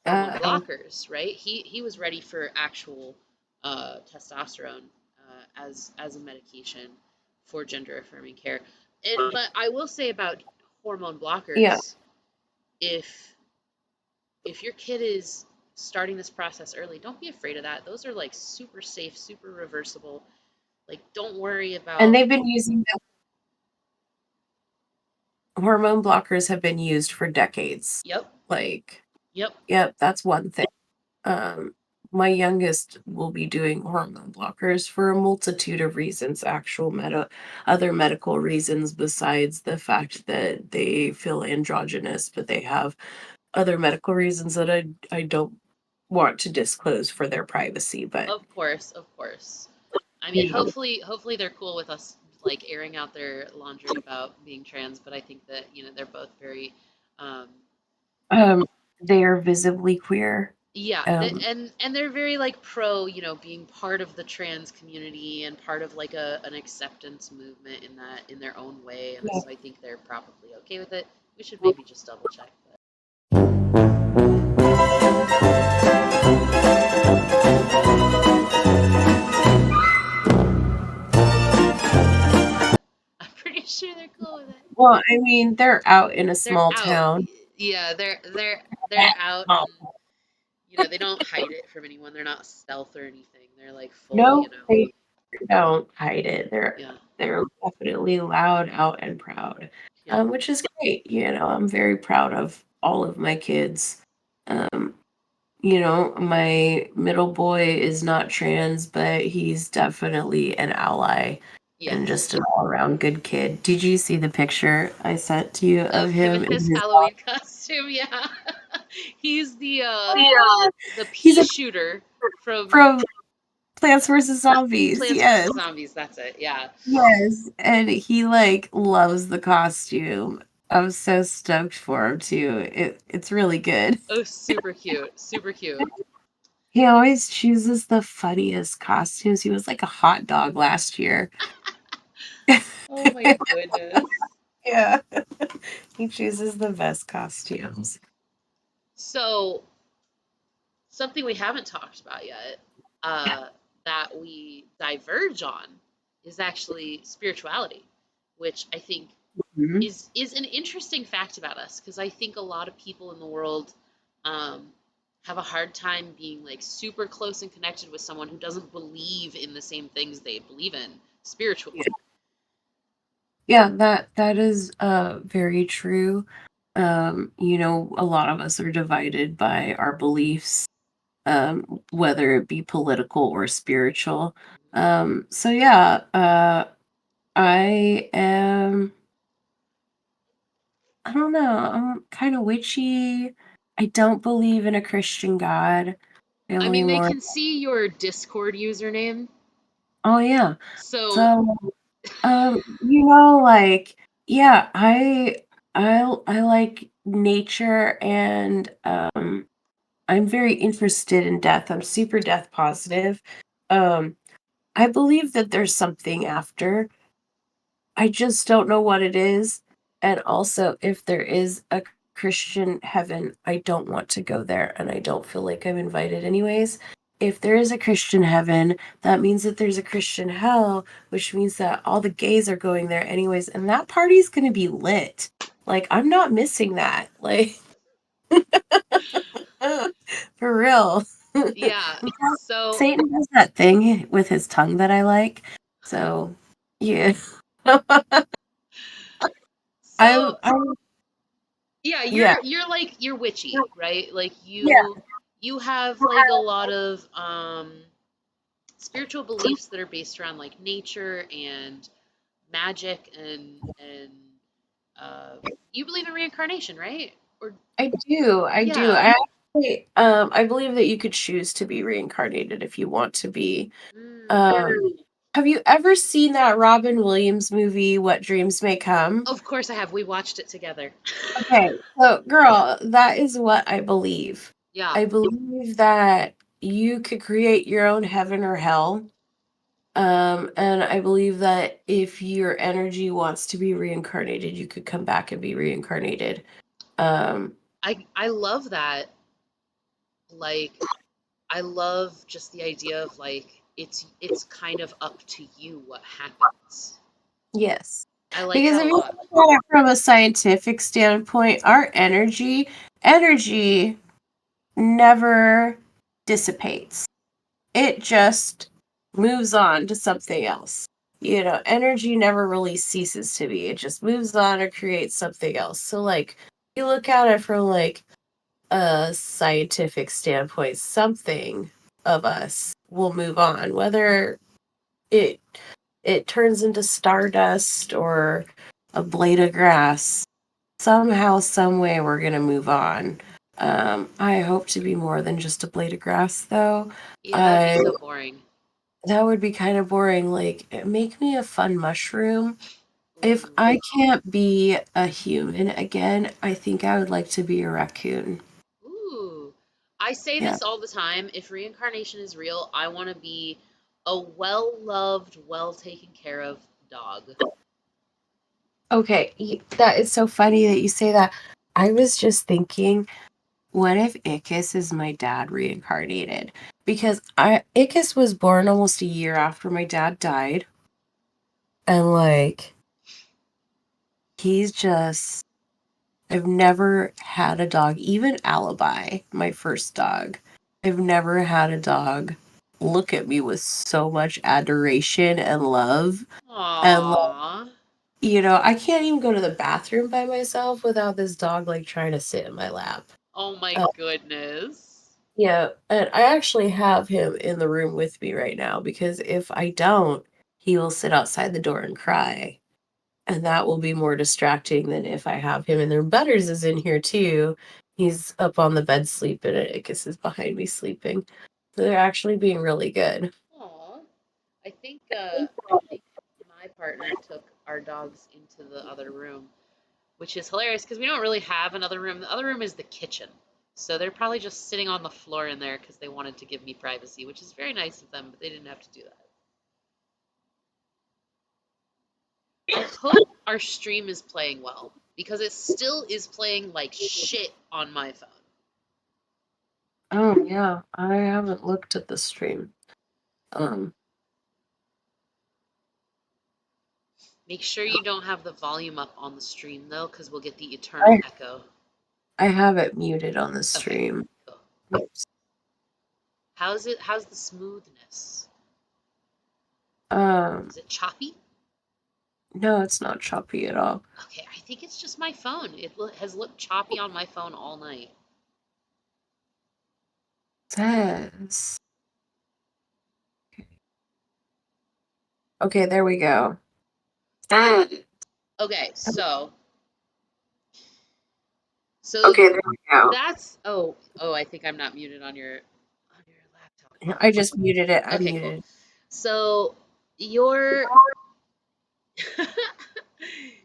hormone uh, blockers, right? He was ready for actual testosterone as a medication for gender affirming care. But I will say about hormone yeah, blockers, if your kid is starting this process early, don't be afraid of that. Those are like super safe, super reversible. Like, don't worry and about. they've been using hormone blockers have been used for decades. Yep, Like, yep, yep, that's one thing. Um, my youngest will be doing hormone blockers for a multitude of reasons, other medical reasons besides the fact that they feel androgynous, but they have other medical reasons that I don't want to disclose for their privacy, but of course, of course. I mean, you know, hopefully they're cool with us like airing out their laundry about being trans, but I think that, they're both very um um, they are visibly queer. yeah, Um, and they're very like pro, being part of the trans community and part of like an acceptance movement in their own way, and yeah. so I think they're probably okay with it. We should maybe just double check, but I'm pretty sure they're cool with it. Well, I mean, they're out in a They're small out. town. Yeah, they're out, and they don't hide it from anyone. They're not stealth or anything. They're like full, No, they don't hide it. yeah, They're definitely loud, out, and proud, yeah, which is great. I'm very proud of all of my kids. Um, my middle boy is not trans, but he's definitely an ally and yes. just an all-around good kid. Did you see the picture I sent to you of Of him him in in his his Halloween costume, yeah. He's the He's pea a shooter from from Plants vs. Zombies. Plants Yes. vs Zombies. That's it. Yeah. Yes, and he, like, loves the costume. I'm so stoked for him too. It's really good. Oh, super cute. Super cute. He always chooses the funniest costumes. He was like a hot dog last year. Oh my goodness. Yeah, he chooses the best costumes. So, something we haven't talked about yet, uh, that we diverge on is actually spirituality, which I think Mhm. is an interesting fact about us because I think a lot of people in the world um, have a hard time being like super close and connected with someone who doesn't believe in the same things they believe in spiritually. Yeah, yeah, that is very true. A lot of us are divided by our beliefs, whether it be political or spiritual. So yeah, I am, I don't know, I'm kind of witchy. I don't believe in a Christian God. I I only mean, they more, can see your Discord username, oh yeah. so So, like, yeah, I like nature and I'm very interested in death. I'm super death positive. Um, I believe that there's something after. I just don't know what it is. And also, if there is a Christian heaven, I don't want to go there, and I don't feel like I'm invited anyways. If there is a Christian heaven, that means that there's a Christian hell, which means that all the gays are going there anyways, and that party's gonna be lit. Like, I'm not missing that. Like, for real. Yeah. Because So Satan does that thing with his tongue that I like. So, yeah. so I'm yeah, yeah. you're like you're witchy, right? Like Yeah. you have like a lot of spiritual beliefs that are based around like nature and magic and uh you believe in reincarnation, right? Or I do. I do. yeah. I actually, I believe that you could choose to be reincarnated if you want to be. Mm. Um, have you ever seen that Robin Williams movie, What Dreams May Come? Of course I have. We watched it together. Okay, so girl, that is what I believe. Yeah. I believe that you could create your own heaven or hell. And I believe that if your energy wants to be reincarnated, you could come back and be reincarnated. Um, I love that. Like I love just the idea of like it's kind of up to you what happens. yes. I like Because that if a you lot. look at it from a scientific standpoint, our energy never dissipates. It just moves on to something else. You know, energy never really ceases to be. It just moves on or creates something else. So like you look at it from like a scientific standpoint, something of us will move on, whether it it turns into stardust or a blade of grass. Somehow, some way, we're gonna move on. I hope to be more than just a blade of grass, though. Yeah, that'd be I so boring. That would be kind of boring. Like, make me a fun mushroom. If Ooh. I can't be a human again, I think I would like to be a raccoon. Ooh. I say Yeah. this all the time. If reincarnation is real, I want to be a well-loved, well-taken care of dog. Okay, that is so funny that you say that. I was just thinking, what if Ickis is my dad reincarnated? Because Ickis was born almost a year after my dad died, and like he's just I've never had a dog, even Alibi, my first dog. I've never had a dog look at me with so much adoration and love. And Aww. I can't even go to the bathroom by myself without this dog like trying to sit in my lap. Oh my Uh, goodness. yeah, and I actually have him in the room with me right now because if I don't, he will sit outside the door and cry. And that will be more distracting than if I have him in there. Butters is in here too. He's up on the bed sleeping, and Ickis is behind me sleeping. So they're actually being really good. Aw. I think my partner took our dogs into the other room, which is hilarious because we don't really have another room. The other room is the kitchen. So they're probably just sitting on the floor in there because they wanted to give me privacy, which is very nice of them, but they didn't have to do that. I hope our stream is playing well because it still is playing like shit on my phone. Oh yeah, I haven't looked at the stream. Um, Make sure you don't have the volume up on the stream though, because we'll get the eternal I echo. I have it muted on the Okay, stream. cool. Oops. How's it? How's the smoothness? Um, Is it choppy? no, it's not choppy at all. Okay, I think it's just my phone. Has looked choppy on my phone all night. It says okay. There we go. Okay, so Okay, there we go. that's oh I think I'm not muted on your laptop. Cool. I just muted it. I Okay, cool. muted. So your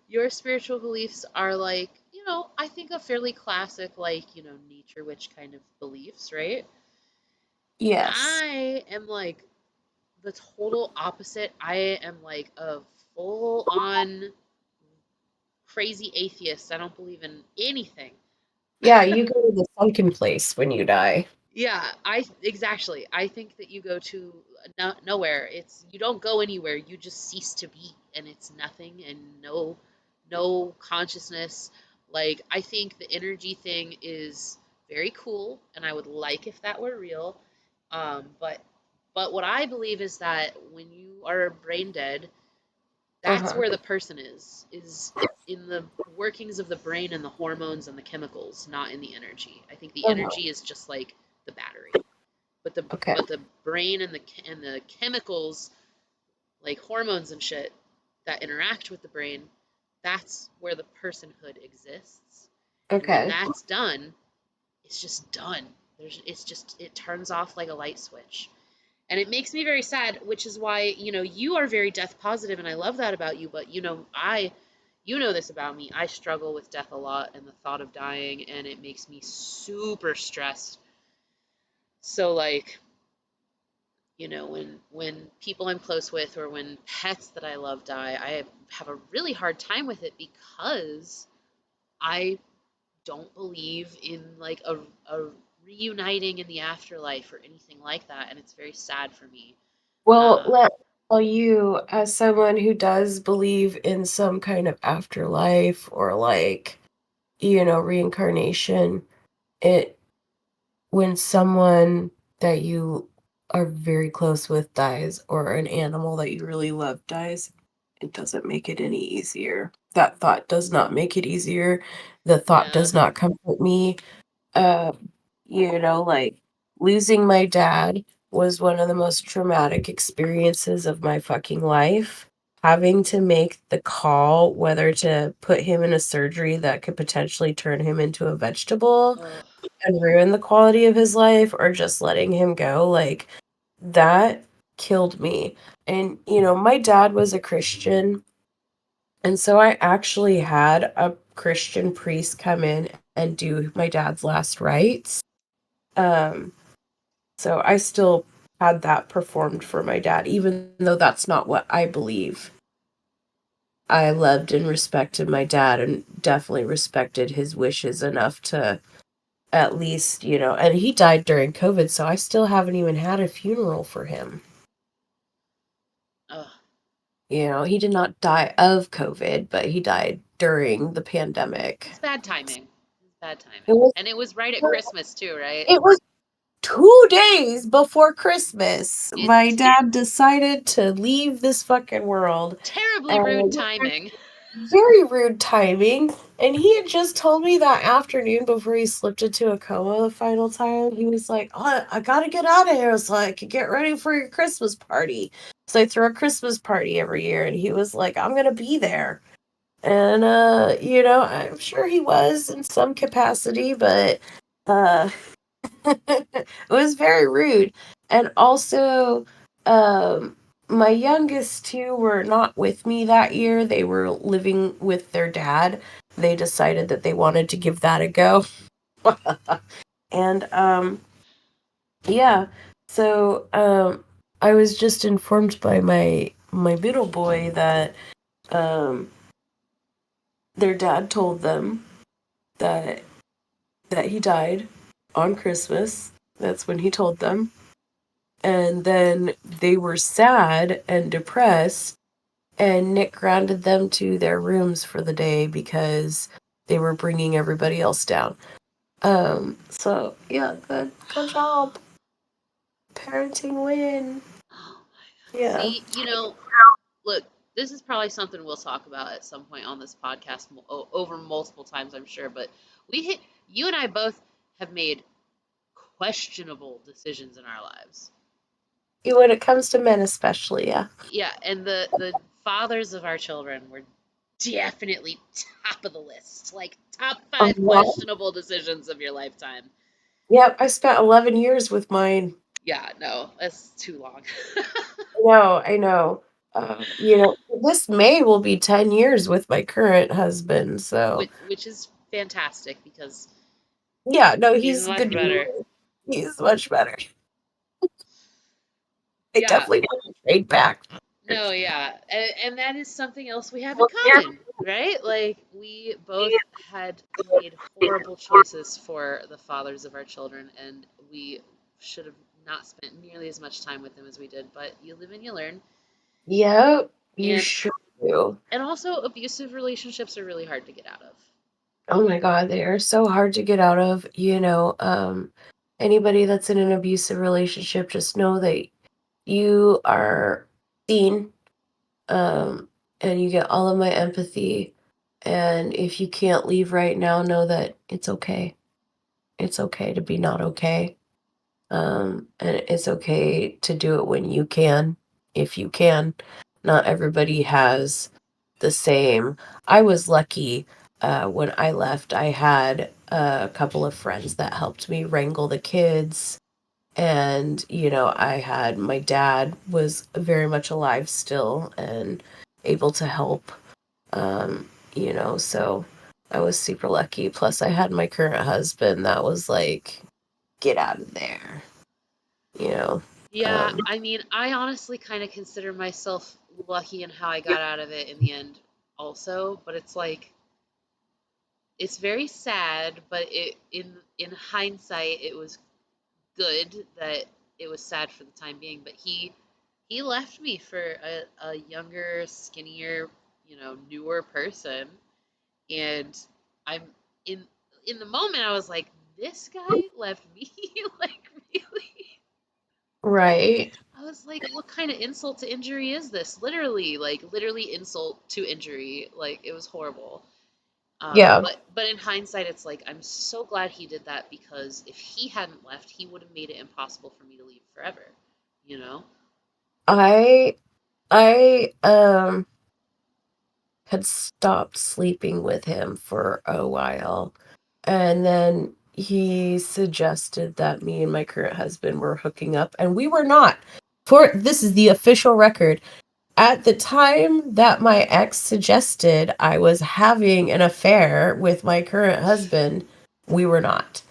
your spiritual beliefs are like, I think a fairly classic like, nature witch kind of beliefs, right? Yes. I am like the total opposite. I am like a full on crazy atheist. I don't believe in anything. Yeah, you go to the sunken place when you die. Yeah, I exactly. I think that you go to nowhere. It's you don't go anywhere. You just cease to be, and it's nothing and no consciousness. Like I think the energy thing is very cool, and I would like if that were real. But what I believe is that when you are brain dead, that's Uh-huh. where the person is in the workings of the brain and the hormones and the chemicals, not in the energy. I think the Uh-huh. energy is just like the battery, but the Okay. but the brain and the chemicals like hormones and shit that interact with the brain, that's where the personhood exists. And when Okay. that's done, it's just done. It turns off like a light switch. And it makes me very sad, which is why, you are very death positive and I love that about you, but you know this about me. I struggle with death a lot and the thought of dying, and it makes me super stressed. So like, when people I'm close with or when pets that I love die, I have a really hard time with it because I don't believe in like a reuniting in the afterlife or anything like that, and it's very sad for me. Well, Uh, let me tell you, as someone who does believe in some kind of afterlife or like, reincarnation, it when someone that you are very close with dies or an animal that you really love dies, it doesn't make it any easier. That thought does not make it easier. The thought yeah. does not comfort me. Uh, like losing my dad was one of the most traumatic experiences of my fucking life. Having to make the call whether to put him in a surgery that could potentially turn him into a vegetable Ugh. and ruin the quality of his life or just letting him go, like, that killed me. And, my dad was a Christian, and so I actually had a Christian priest come in and do my dad's last rites. Um, so I still had that performed for my dad, even though that's not what I believe. I loved and respected my dad and definitely respected his wishes enough to at least, and he died during COVID, so I still haven't even had a funeral for him. Ugh. He did not die of COVID, but he died during the It pandemic. was bad timing. It was bad It timing. was And it was right at Christmas too, right? it was 2 days before Christmas. My It's dad decided to leave this fucking world, terribly rude and timing. very rude timing, and he had just told me that afternoon before he slipped into a coma the final time. He was like, "Oh, I gotta get out of here so I can get ready for your Christmas party." So I throw a Christmas party every year, and he was like, "I'm gonna be there." And, I'm sure he was in some capacity, but, uh, it was very rude. And also, my youngest two were not with me that year. They were living with their dad. They decided that they wanted to give that a go. And yeah, so I was just informed by my middle boy that um their dad told them that he died on Christmas. That's when he told them. And then they were sad and depressed, and Nick grounded them to their rooms for the day because they were bringing everybody else down. So yeah, good job. Parenting win. Oh my God. Yeah. See, look, this is probably something we'll talk about at some point on this podcast over multiple times, I'm sure, but you and I both have made questionable decisions in our lives. When it comes to men especially, yeah. Yeah, and the fathers of our children were definitely top of the list. Like top 5 Uh-huh. questionable decisions of your lifetime. Yep, I spent 11 years with mine. Yeah, no, that's too long. I know. This May will be 10 years with my current husband, so which is fantastic because yeah, no, he's he's much good. better. He's much better. I Yeah, definitely want to trade back. No, yeah. And that is something else we have in Well, yeah. common, right? Like, we both had made horrible choices for the fathers of our children, and we should have not spent nearly as much time with them as we did, but you live and you learn. Yep, you And sure do. and also abusive relationships are really hard to get out of. Oh my god, they are so hard to get out of, anybody that's in an abusive relationship, just know that you are seen, um, and you get all of my empathy, and if you can't leave right now, know that it's okay. It's okay to be not okay. And it's okay to do it when you can, if you can. Not everybody has the same. I was lucky when I left. I had a couple of friends that helped me wrangle the kids. And, I had my dad was very much alive still and able to help. So I was super lucky. Plus, I had my current husband that was like, get out of there you know. Yeah, Um, I mean, I honestly kind of consider myself lucky in how I got out of it in the end also, but it's like it's very sad, but in hindsight it was good that it was sad for the time being, but he left me for a younger, skinnier, newer person, and I'm in in the moment I was like, this guy left me like really. right. I was like, what kind of insult to injury is this? Literally, like literally insult to injury. Like it was horrible. Yeah. But in hindsight, it's like I'm so glad he did that because if he hadn't left, he would have made it impossible for me to leave forever. You know? I I had stopped sleeping with him for a while. And then he suggested that me and my current husband were hooking up, and we were not. For this is the official record. At the time that my ex suggested I was having an affair with my current husband, we were not.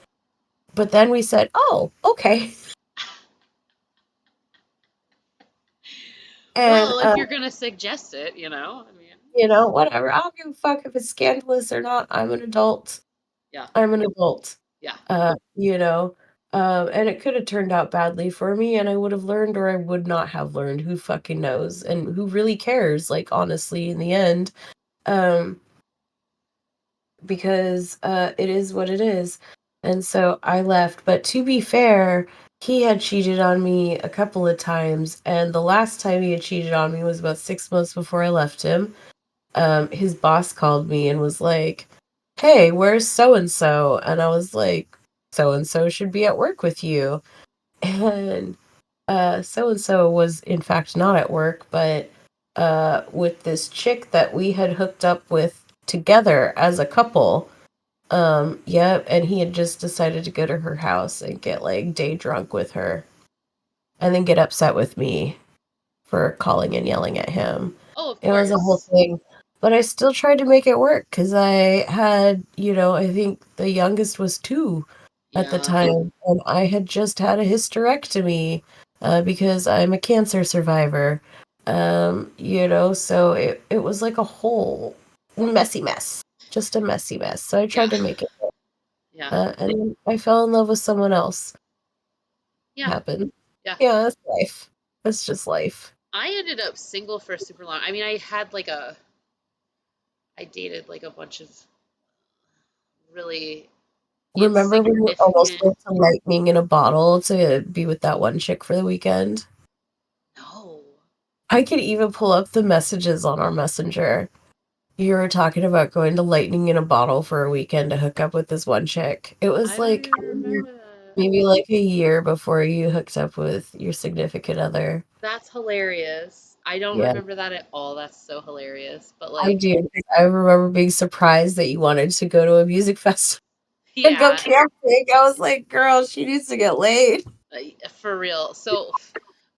But then we said, "Oh, okay." And Well, if you're gonna suggest it, I mean, whatever. I don't give a fuck if it's scandalous or not. I'm an adult. yeah, I'm an adult. yeah, Uh, you know, and it could have turned out badly for me, and I would have learned or I would not have learned. Who fucking knows? And who really cares? Like, honestly, in the end, um, because it is what it is. And so I left. But to be fair, he had cheated on me a couple of times, and the last time he had cheated on me was about 6 months before I left him. His boss called me and was like, "Hey, where's so and so?" And I was like, "So and so should be at work with you." And so and so was in fact not at work, but with this chick that we had hooked up with together as a couple. Yep, and he had just decided to go to her house and get like day drunk with her and then get upset with me for calling and yelling at him. oh, of It was a whole course, thing, but I still tried to make it work because I had, I think the youngest was 2 at the yeah, time, and I had just had a hysterectomy, because I'm a cancer survivor. So it was like a whole messy mess, just a messy mess. So I yeah, tried to make it, yeah, and then I fell in love with someone else. yeah, Happened. yeah. Yeah, that's life. That's just life. I ended up single for super long. I mean, I dated like a bunch of really Remember when you almost insignificant. went to Lightning in a Bottle to be with that one chick for the weekend? No, I could even pull up the messages on our messenger. You were talking about going to Lightning in a Bottle for a weekend to hook up with this one chick. It was I don't like even remember that. maybe like a year before you hooked up with your significant other. That's hilarious. I don't Yeah, remember that at all. That's so hilarious. But I like, do. I remember being surprised that you wanted to go to a music festival and go yeah, camping. I was like, girl, she needs to get laid. for real. So,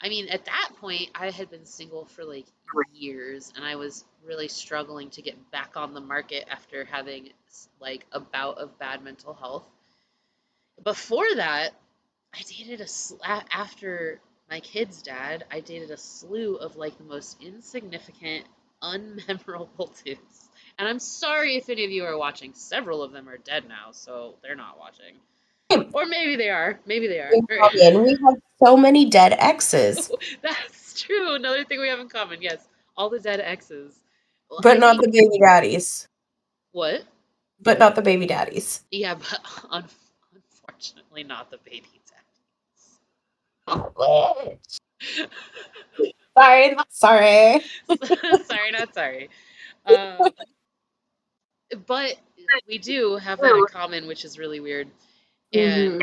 I mean, at that point, I had been single for like years, and I was really struggling to get back on the market after having like a bout of bad mental health. Before that, I dated after my kid's dad, I dated a slew of like the most insignificant, unmemorable dudes. And I'm sorry if any of you are watching. Several of them are dead now, so they're not watching. Or maybe they are. Maybe they are. In common, we have so many dead exes, That's true. Another thing we have in common. Yes, all the dead exes. Well, but I not think the baby daddies. what? But not the baby daddies. Yeah, but unfortunately, not the baby Which? Sorry, not sorry. daddies. Sorry, not sorry. Um, but we do have that in common, which is really weird. Mhm.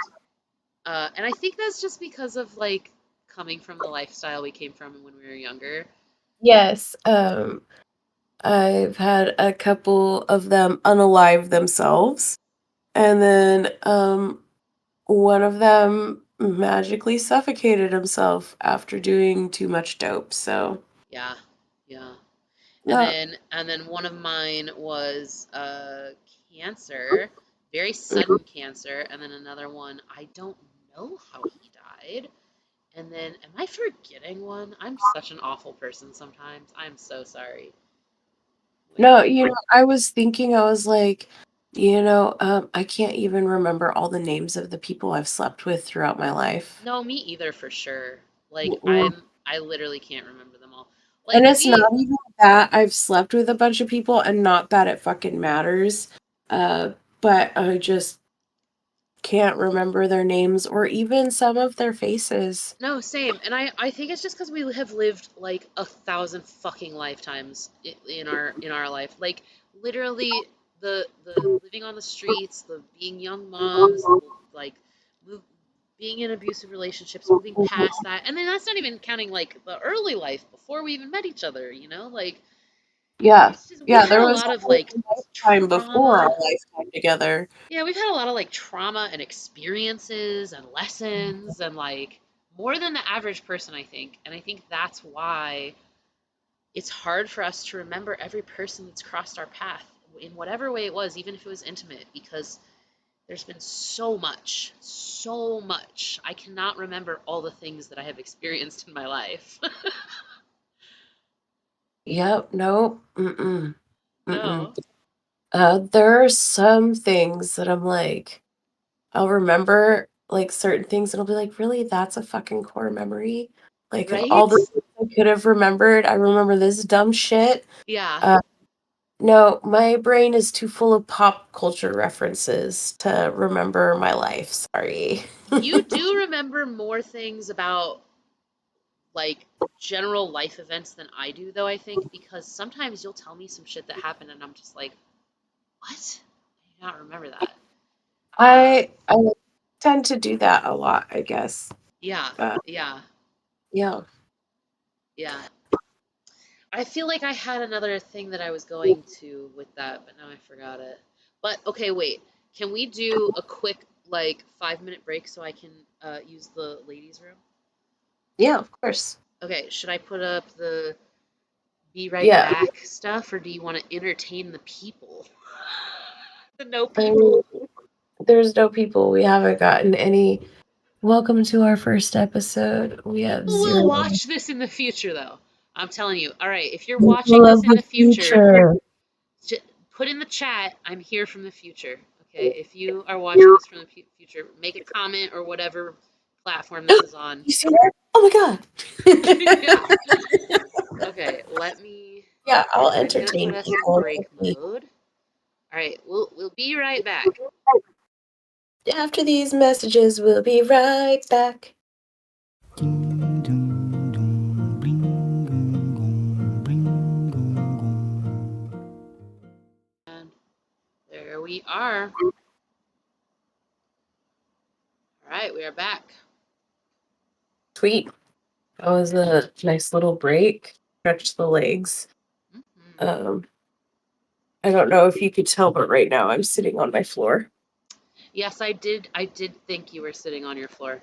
And I think that's just because of like coming from the lifestyle we came from when we were younger. Yes, I've had a couple of them unalive themselves, and then, one of them magically suffocated himself after doing too much dope, so Yeah, yeah. yeah. And then one of mine was cancer, very Mhm. sudden cancer, and then another one I don't know how he died. And then am I forgetting one? I'm such an awful person sometimes. I'm so sorry. Wait. No, I was thinking, I was like, I can't even remember all the names of the people I've slept with throughout my life. No, me either for sure. Like Mm-mm. I literally can't remember them all. Like And it's not we even that I've slept with a bunch of people and not that it fucking matters, uh, but I just can't remember their names or even some of their faces. No, same. And I think it's just because we have lived like 1,000 fucking lifetimes in our life. Like literally the living on the streets, the being young moms, the like move, being in abusive relationships, moving past that, and then that's not even counting like the early life before we even met each other. You know, like Yeah. it's just we've Yeah, had there a was lot a of whole like lifetime before our trauma. lifetime together. Yeah, we've had a lot of like trauma and experiences and lessons and like more than the average person, I think. And I think that's why it's hard for us to remember every person that's crossed our path in whatever way it was, even if it was intimate, because there's been so much, so much. I cannot remember all the things that I have experienced in my life. Yep, nope, mm-mm, mm-mm. No. There are some things that I'm like, I'll remember, like, certain things, and I'll be like, "Really? That's a fucking core memory? Like, of all Right? the things I could have remembered, I remember this dumb shit?" Yeah. Uh, no, my brain is too full of pop culture references to remember my life, sorry. You do remember more things about like general life events than I do, though, I think, because sometimes you'll tell me some shit that happened and I'm just like, what? I do not remember that. Um, I tend to do that a lot, I guess. yeah, Uh, yeah, yeah. yeah. I feel like I had another thing that I was going to with that, but now I forgot it. But okay, wait. Can we do a quick, like, 5 minute break so I can use the ladies' room? Yeah, of course. Okay, should I put up the be right Yeah. back stuff, or do you want to entertain the people? The no I mean, people. there's no people. We haven't gotten any welcome to our first episode. We have People will 0 watch this in the future, though. I'm telling you. All right, if you're watching people this of in the the future, future. put in the chat, I'm here from the future. Okay, if you are watching this from the future, make a comment or whatever platform this is on. You see that? Oh my Yeah. god. Okay, let me. Yeah, I'll I'm gonna put entertain us in people. break mode. All right, we'll be right back. After these messages, we'll be right back. And there we are. All right, we are back. Sweet. That was a nice little break. Stretch the legs. Mhm. Um, I don't know if you could tell, but right now I'm sitting on my floor. Yes, I did. I did think you were sitting on your floor.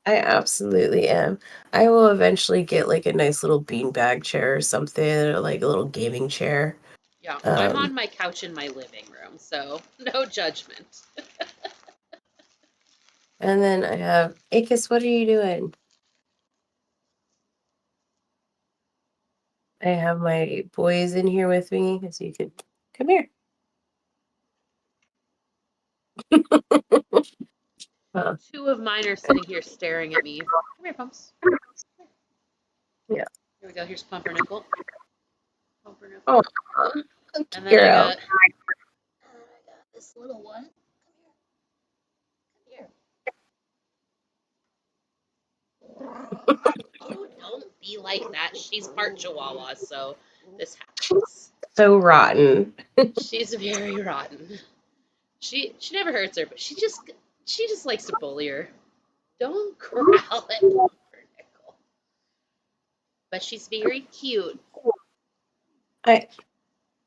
I absolutely am. I will eventually get like a nice little beanbag chair or something, or like a little gaming chair. Yeah, I'm Um, on my couch in my living room, so no judgment. and then I have Akis, what are you doing? I have my boys in here with me, so you could come here. Huh. Two of mine are sitting here staring at me. Come here, Pumps. Yeah. Here we go. Here's Pumpernickel. Oh, Pumpernickel. And then girl. I got this little one. Come here. Oh, don't be like that. She's part Chihuahua, so this happens. So rotten. She's very rotten. She never hurts her, but she just likes to bully her. Don't growl at Pumpernickel. But she's very cute. I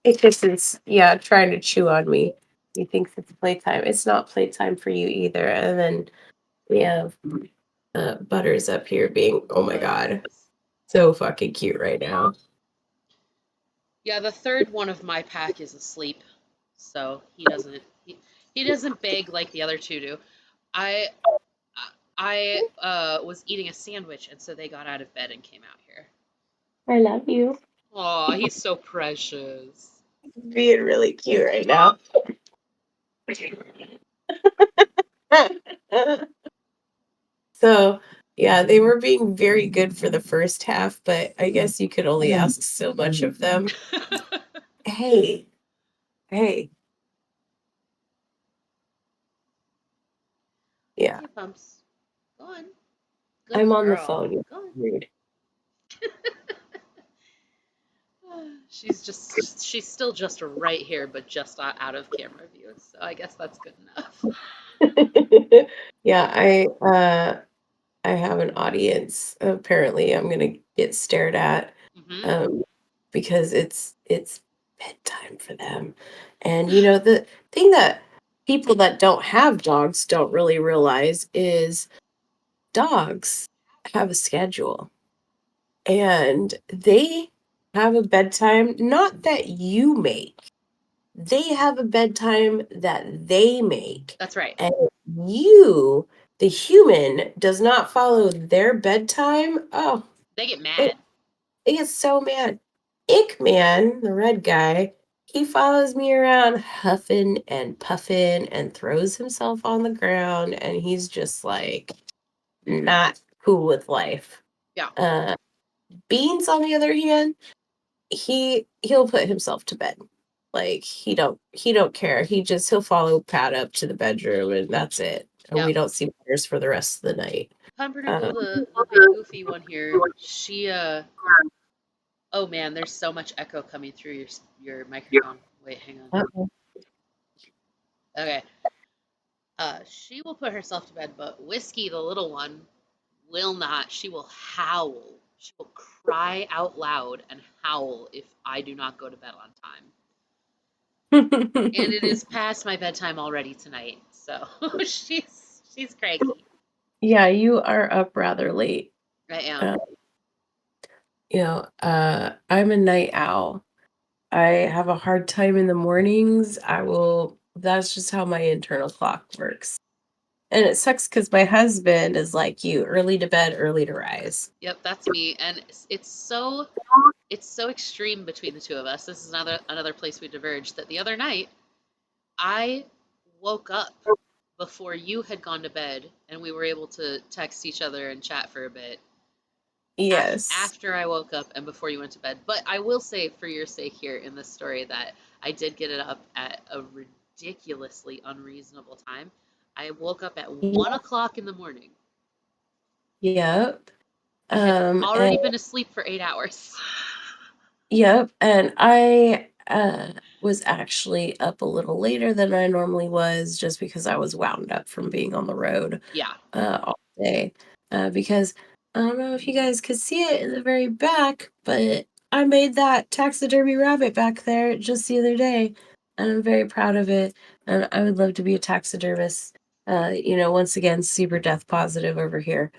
it just is, yeah, trying to chew on me. He thinks it's playtime. It's not playtime for you either. And then we have Butters up here being, oh my god, Butters. so fucking cute right now. Yeah, the third one of my pack is asleep, so he doesn't beg like the other two do. I I was eating a sandwich, and so they got out of bed and came out here. I love you. Aw, he's so precious. Being really cute right now. So, yeah, they were being very good for the first half, but I guess you could only ask so much of them. Hey, hey, yeah, Okay, Pumps. Go on. Good I'm on the girl. phone. You're Go on. rude. She's still just right here, but just out of camera view. So I guess that's good enough. Yeah, I have an audience. Apparently, I'm gonna get stared at Hmm. um, because it's bedtime for them. And you know, the thing that people that don't have dogs don't really realize is dogs have a schedule and they have a bedtime not that you make. They have a bedtime that they make. That's right. And you, the human, does not follow their bedtime. Oh, They get it, mad. it gets so mad. Ick Man, the red guy, he follows me around huffing and puffing and throws himself on the ground. And he's just like not cool with life. Yeah. Uh, Beans, on the other hand, he'll put himself to bed. Like he don't care. He'll follow Pat up to the bedroom and that's it. And Yeah. we don't see Butters for the rest of the night. Pumpernickel, Um, the big goofy one here, oh man, there's so much echo coming through your microphone. Wait, hang on. uh-oh. Okay. She will put herself to bed, but Whiskey, the little one, will not. She will howl. She will cry out loud and howl if I do not go to bed on time. And it is past my bedtime already tonight, so she's cranky. Yeah, you are up rather late. I am. Uh, I'm a night owl. I have a hard time in the mornings. That's just how my internal clock works. And it sucks because my husband is like you, early to bed, early to rise. Yep, that's me. And it's so extreme between the two of us. This is another place we diverged. That the other night I woke up before you had gone to bed, and we were able to text each other and chat for a bit Yes. after I woke up and before you went to bed. But I will say, for your sake here in this story, that I did get it up at a ridiculously unreasonable time. I woke up at Yep. 1 o'clock in the morning. Yep. I had And already been asleep for 8 hours. yep. And I was actually up a little later than I normally was just because I was wound up from being on the road Yeah. all day. Because I don't know if you guys could see it in the very back, but I made that taxidermy rabbit back there just the other day. And I'm very proud of it. And I would love to be a taxidermist. Once again, super death positive over here.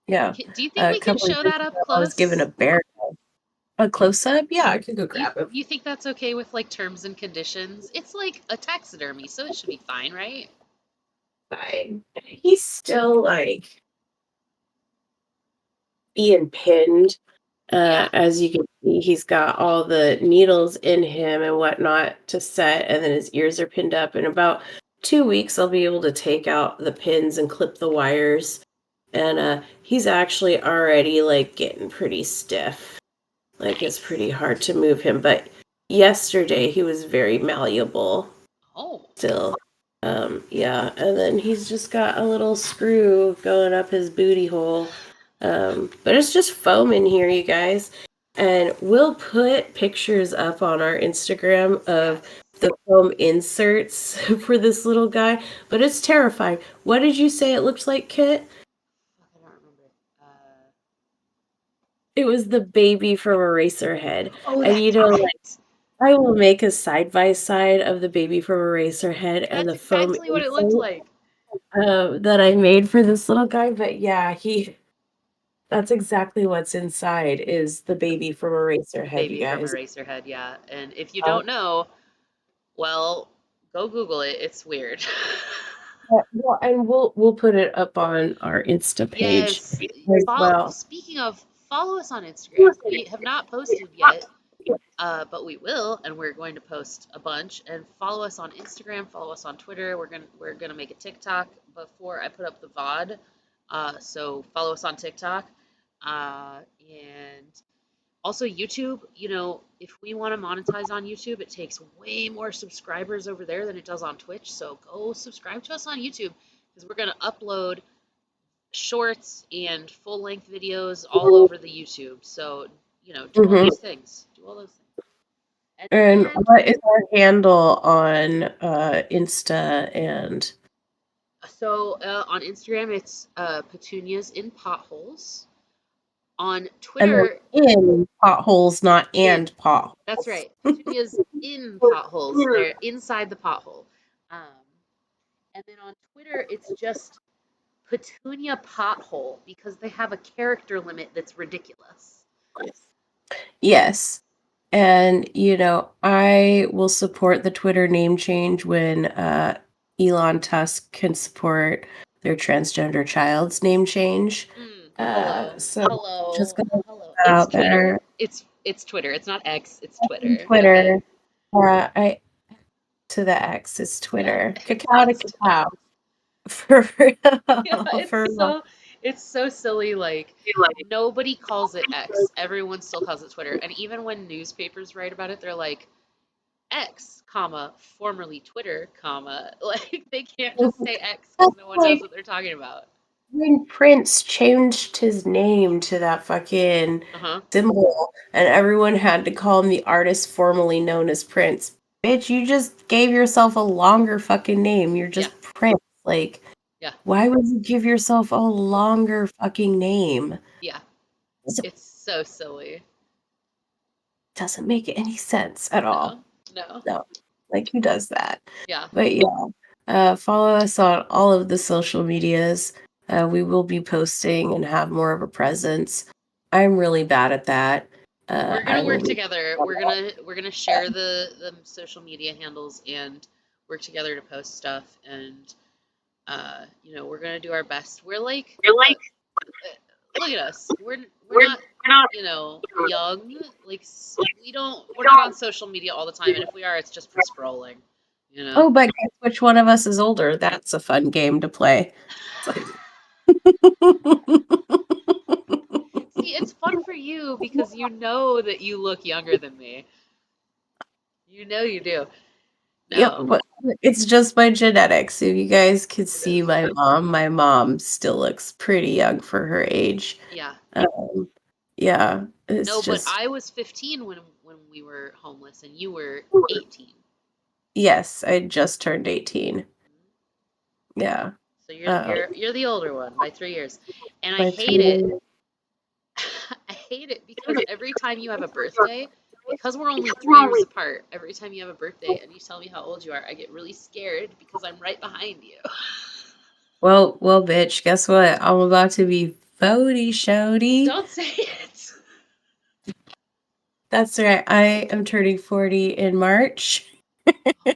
Yeah. Do you think A we can couple of show years that ago, up I was given a close? bear a close up. Yeah, I could go You grab him. you think that's okay with like terms and conditions? It's like a taxidermy, so it should be fine, right? Fine. He's still like being pinned. Yeah. As you can see, he's got all the needles in him and whatnot to set, and then his ears are pinned up. In about 2 weeks, I'll be able to take out the pins and clip the wires. And he's actually already like getting pretty stiff. Like it's Nice. pretty hard to move him. But yesterday he was very malleable Oh. still. Yeah, and then he's just got a little screw going up his booty hole. But it's just foam in here, you guys. And we'll put pictures up on our Instagram of Yes. the foam inserts for this little guy, but it's terrifying. What did you say it looked like, Kit? Fuck, I don't remember. It was the baby from Eraserhead. Oh, And that's like, right. I will make a side by side of the baby from Eraserhead and That's the foam exactly what it looked insert like. that I made for this little guy. But yeah, that's exactly what's inside is the baby from The Eraserhead, you baby from guys. Eraserhead, yeah. And if you Uh, don't know, well, go Google it. It's weird. well, and we'll put it up on our Insta page Yes. as well. Speaking of, follow us on Instagram. We have not posted yet, but we will, and we're going to post a bunch. And follow us on Instagram. Follow us on Twitter. We're gonna make a TikTok before I put up the VOD. So follow us on TikTok. And also YouTube. If we want to monetize on YouTube, it takes way more subscribers over there than it does on Twitch. So go subscribe to us on YouTube because we're gonna upload shorts and full length videos all over the YouTube. So, do all Hmm. those things. Do all those things. And And then, what is our handle on Insta on Instagram, it's Petunias in Potholes. On and Twitter, then in potholes, not in. and That's potholes. right. Petunias in potholes. They're inside the pothole. Um, and then on Twitter, it's just Petunia Pothole because they have a character limit that's ridiculous. Yes. And, I will support the Twitter name change when Elon Tusk can support their transgender child's name change. Hello, So just hello, gonna put hello. that It's out Twitter. there. It's Twitter. It's not X. It's Twitter. Okay. Twitter. I to the X is Yeah. Twitter. Cacao to X to cacao. For yeah. real. For real. It's so silly. Like nobody calls it X. Everyone still calls it Twitter. And even when newspapers write about it, they're like X, comma formerly Twitter, comma like they can't just say X That's because no one knows like what they're talking about. when Prince changed his name to that fucking Uh huh. symbol, and everyone had to call him the artist formerly known as Prince. Bitch, you just gave yourself a longer fucking name. You're Yeah. just Prince. Like, Yeah. why would you give yourself a longer fucking name? Yeah. It It's so silly. doesn't make any sense at all. No. No. No. Like, who does that? Yeah. But yeah, follow us on all of the social medias. We will be posting and have more of a presence. I'm really bad at that. We're I gonna will work leave. together. We're gonna share the social media handles and work together to post stuff. And we're gonna do our best. We're like, look, look at us. We're not young. Like we're not on social media all the time. And if we are, it's just for scrolling. You know. Oh, but guess which one of us is older? That's a fun game to play. It's like- See, it's fun for you because you know that you look younger than me. You know you do. Yep, No, but it's just my genetics. If you guys could it see is. my mom still looks pretty young for her age. Yeah. Um, yeah, it's No, but just I was 15 when we were homeless, and you were 18. yes, I just turned 18. Yeah. So you're Um, you're you're the older one by 3 years, and I by hate it. 3 I hate it because every time you have a birthday, because we're only 3 years apart, every time you have a birthday and you tell me how old you are, I get really scared because I'm right behind you. well, bitch, guess what? I'm about to be 40 shouty. Don't say it. That's right. I am turning 40 in March. Oh my god.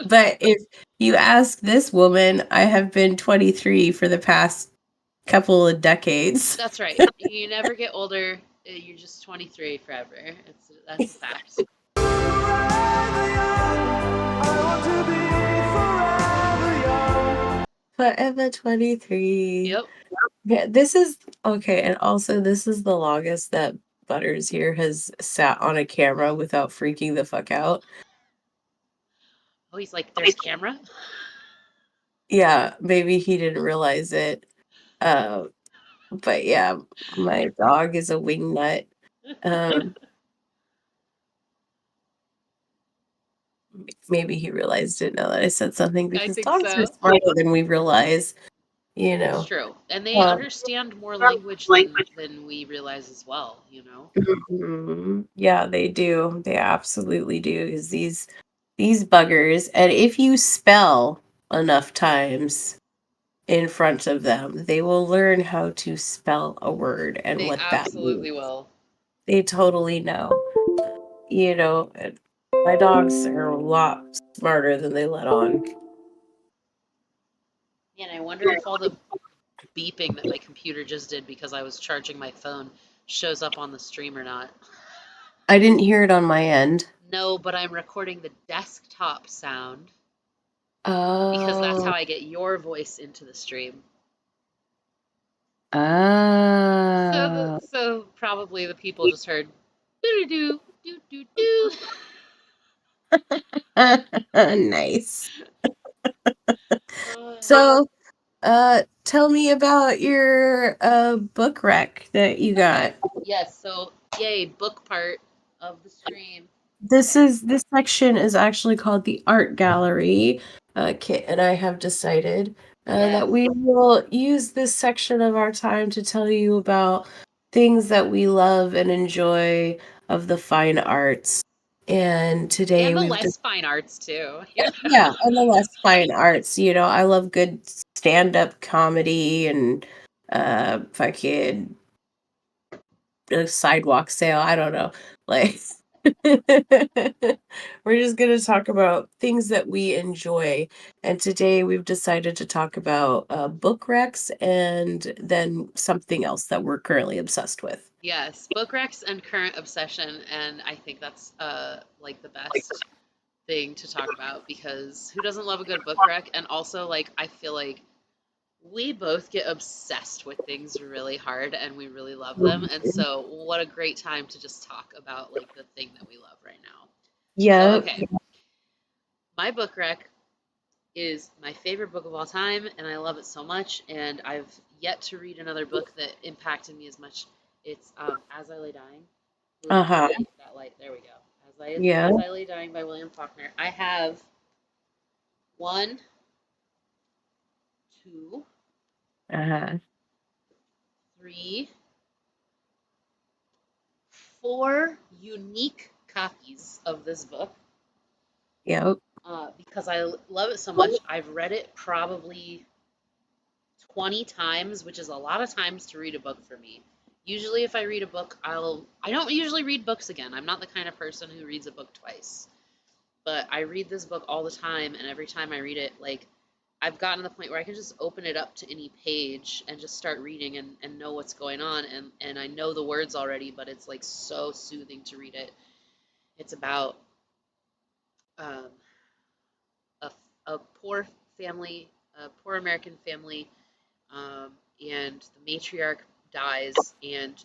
But if you ask this woman, I have been 23 for the past couple of decades. That's right. You never get older. You're just 23 forever. That's a fact. Forever 23. Yep. Yeah, this is okay, and also this is the longest that Butters here has sat on a camera without freaking the fuck out. Oh, he's like, there's camera. Yeah, maybe he didn't realize it. Uh, but yeah, my dog is a wingnut. Um, maybe he realized it now that I said something I because think dogs are so. smarter than we realize, you It's know. true, and they Um, understand more language than we realize as well. You know. Yeah, they do. They absolutely do. Is these buggers, and if you spell enough times in front of them, they will learn how to spell a word and They what that means. absolutely will. They totally know. You know, and my dogs are a lot smarter than they let on. And I wonder if all the beeping that my computer just did because I was charging my phone shows up on the stream or not. I didn't hear it on my end. No, but I'm recording the desktop sound because that's how Oh, I get your voice into the stream. oh, So probably the people just heard doo doo doo doo doo. nice. Uh, So, tell me about your book rec that you got. okay. Yes. So yay, book part of the stream. This Okay. is this section is actually called the art gallery. Kit and I have decided that Yes. we will use this section of our time to tell you about things that we love and enjoy of the fine arts. And today And the we've less fine arts too. yeah, and the less fine arts, I love good stand-up comedy and fucking a sidewalk sale. I don't know. Like we're just gonna talk about things that we enjoy. And today we've decided to talk about book recs and then something else that we're currently obsessed with. Yes, book recs and current obsession, and I think that's like the best thing to talk about because who doesn't love a good book rec? And also, like, I feel like we both get obsessed with things really hard and we really love them. And Mhm. so, what a great time to just talk about like the thing that we love right now. So, Yeah. okay, my book rec is my favorite book of all time, and I love it so much. And I've yet to read another book that impacted me as much. It's As I Lay Dying. Ooh, Uh-huh. that light. There we go. Yeah. As I Lay Dying by William Faulkner. I have one, two, Uh-huh. three, four unique copies of this book Yep. because I love it so much. I've read it probably 20 times, which is a lot of times to read a book for me. Usually if I read a book, I don't usually read books again. I'm not the kind of person who reads a book twice. But I read this book all the time and every time I read it, like I've gotten to the point where I can just open it up to any page and just start reading and know what's going on and I know the words already, but it's like so soothing to read it. It's about um, a, a poor family, a poor American family, and the matriarch dies, and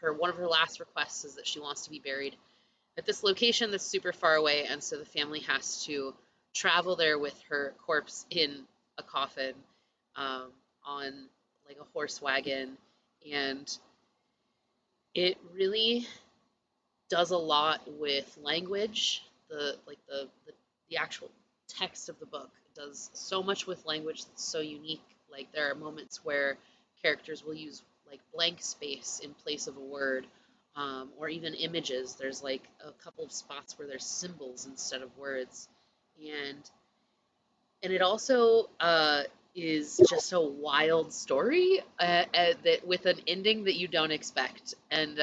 her one of her last requests is that she wants to be buried at this location that's super far away, and so the family has to travel there with her corpse in a coffin, um, on like a horse wagon, and it really does a lot with language. The actual text of the book does so much with language that's so unique. Like there are moments where characters will use like blank space in place of a word, or even images. There's like a couple of spots where there's symbols instead of words, and it also is just a wild story that with an ending that you don't expect, and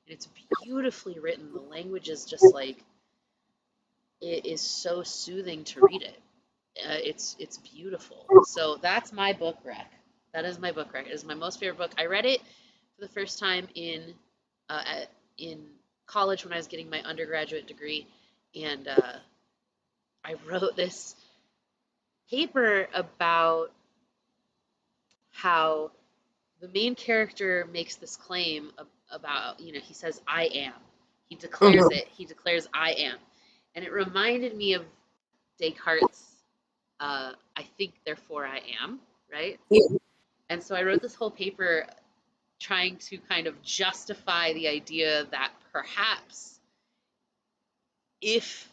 it's beautifully written. The language is just like it is so soothing to read it. It's beautiful. So that's my book rec. That is my book rec. It is my most favorite book. I read it for the first time in in college when I was getting my undergraduate degree, and I wrote this paper about how the main character makes this claim about, he says, I am. He declares Mhm. it. He declares, I am. And it reminded me of Descartes' I think, therefore I am, right? Yeah. And so I wrote this whole paper trying to kind of justify the idea that perhaps if,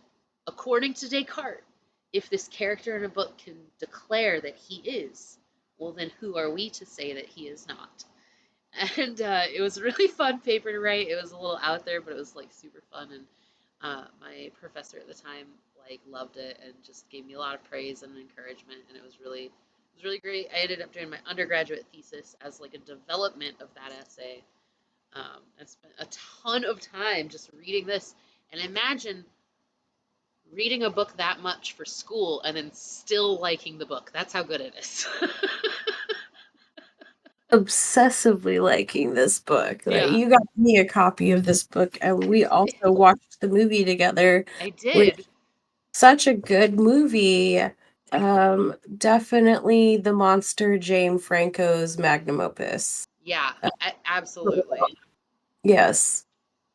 according to Descartes, if this character in a book can declare that he is, well, then who are we to say that he is not? And it was a really fun paper to write. It was a little out there, but it was like super fun. And my professor at the time like loved it and just gave me a lot of praise and encouragement. And it was really great. I ended up doing my undergraduate thesis as like a development of that essay. I spent a ton of time just reading this. And imagine reading a book that much for school and then still liking the book. That's how good it is. Obsessively liking this book. Like, Yeah, you got me a copy of this book, and we also watched the movie together, I which did. such a good movie. Definitely the monster James Franco's magnum opus. Yeah, Uh, absolutely. yes.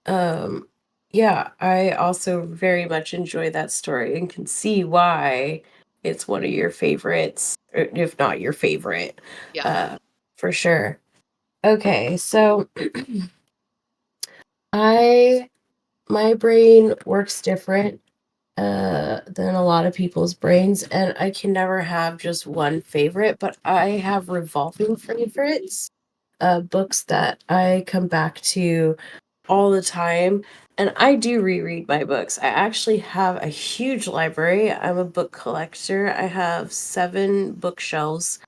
Um, yeah, I also very much enjoy that story and can see why it's one of your favorites, or if not your favorite, Yeah. uh, for sure. Okay, so I my brain works different than a lot of people's brains, and I can never have just one favorite, but I have revolving favorites, books that I come back to all the time. And I do reread my books. I actually have a huge library. I'm a book collector. I have 7 bookshelves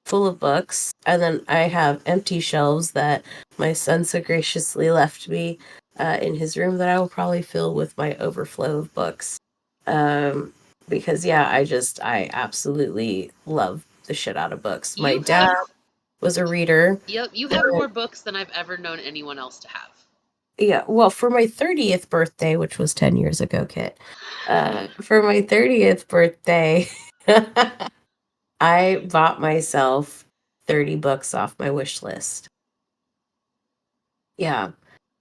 full of books, and then I have empty shelves that my son so graciously left me in his room that I will probably fill with my overflow of books. Um, because yeah, I absolutely love the shit out of books. My You dad have, was a reader. yep, you have more books than I've ever known anyone else to have. Yeah, well, for my 30th birthday, which was 10 years ago, Kit, for my 30th birthday, I bought myself 30 books off my wish list. Yeah,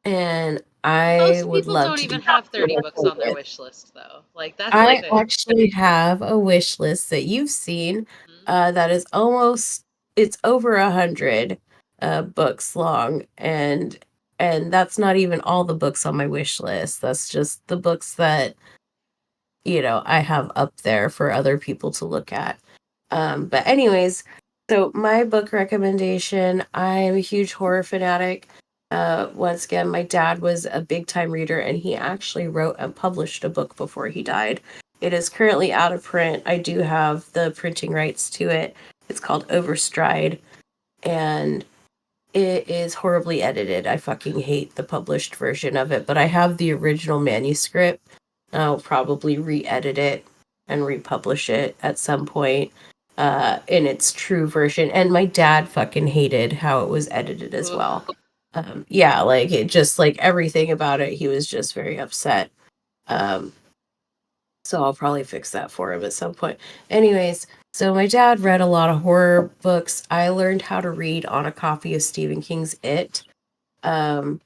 and I Most would people love don't to do even that have for 30 my books on their 40th. wish list, though. Like, that's the I thing. actually have a wish list that you've seen, Mhm. that is it's over 100 books long, and that's not even all the books on my wish list. That's just the books that I have up there for other people to look at. But anyways, so my book recommendation, I'm a huge horror fanatic. Once again, my dad was a big time reader, and he actually wrote and published a book before he died. It is currently out of print. I do have the printing rights to it. It's called Overstride, and it is horribly edited. I fucking hate the published version of it, but I have the original manuscript. I'll probably re-edit it and republish it at some point in its true version. And my dad fucking hated how it was edited as Ugh. well. Yeah, like it just like everything about it, he was just very upset. Um, so I'll probably fix that for him at some point. Anyways, so my dad read a lot of horror books. I learned how to read on a copy of Stephen King's It. Um,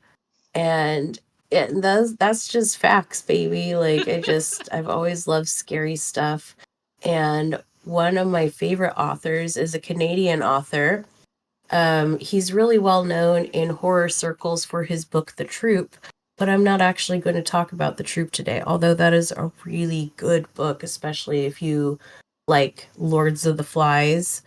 and that's just facts, baby. Like I've always loved scary stuff. And one of my favorite authors is a Canadian author. He's really well known in horror circles for his book The Troop, but I'm not actually going to talk about The Troop today, although that is a really good book, especially if you like Lords of the Flies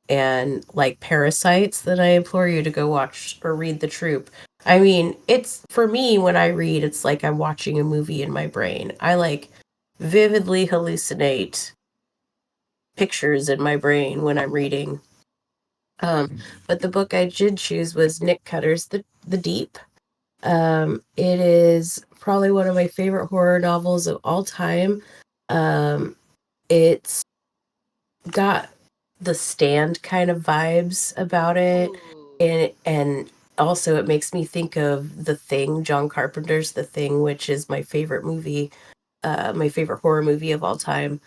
and like Parasites. Then I implore you to go watch or read The Troop. I mean, it's for me when I read, it's like I'm watching a movie in my brain. I like vividly hallucinate pictures in my brain when I'm reading. But the book I did choose was Nick Cutter's The Deep. It is probably one of my favorite horror novels of all time. It's got the Stand kind of vibes about it, Ooh. and also it makes me think of The Thing, John Carpenter's The Thing, which is my favorite movie, my favorite horror movie of all time.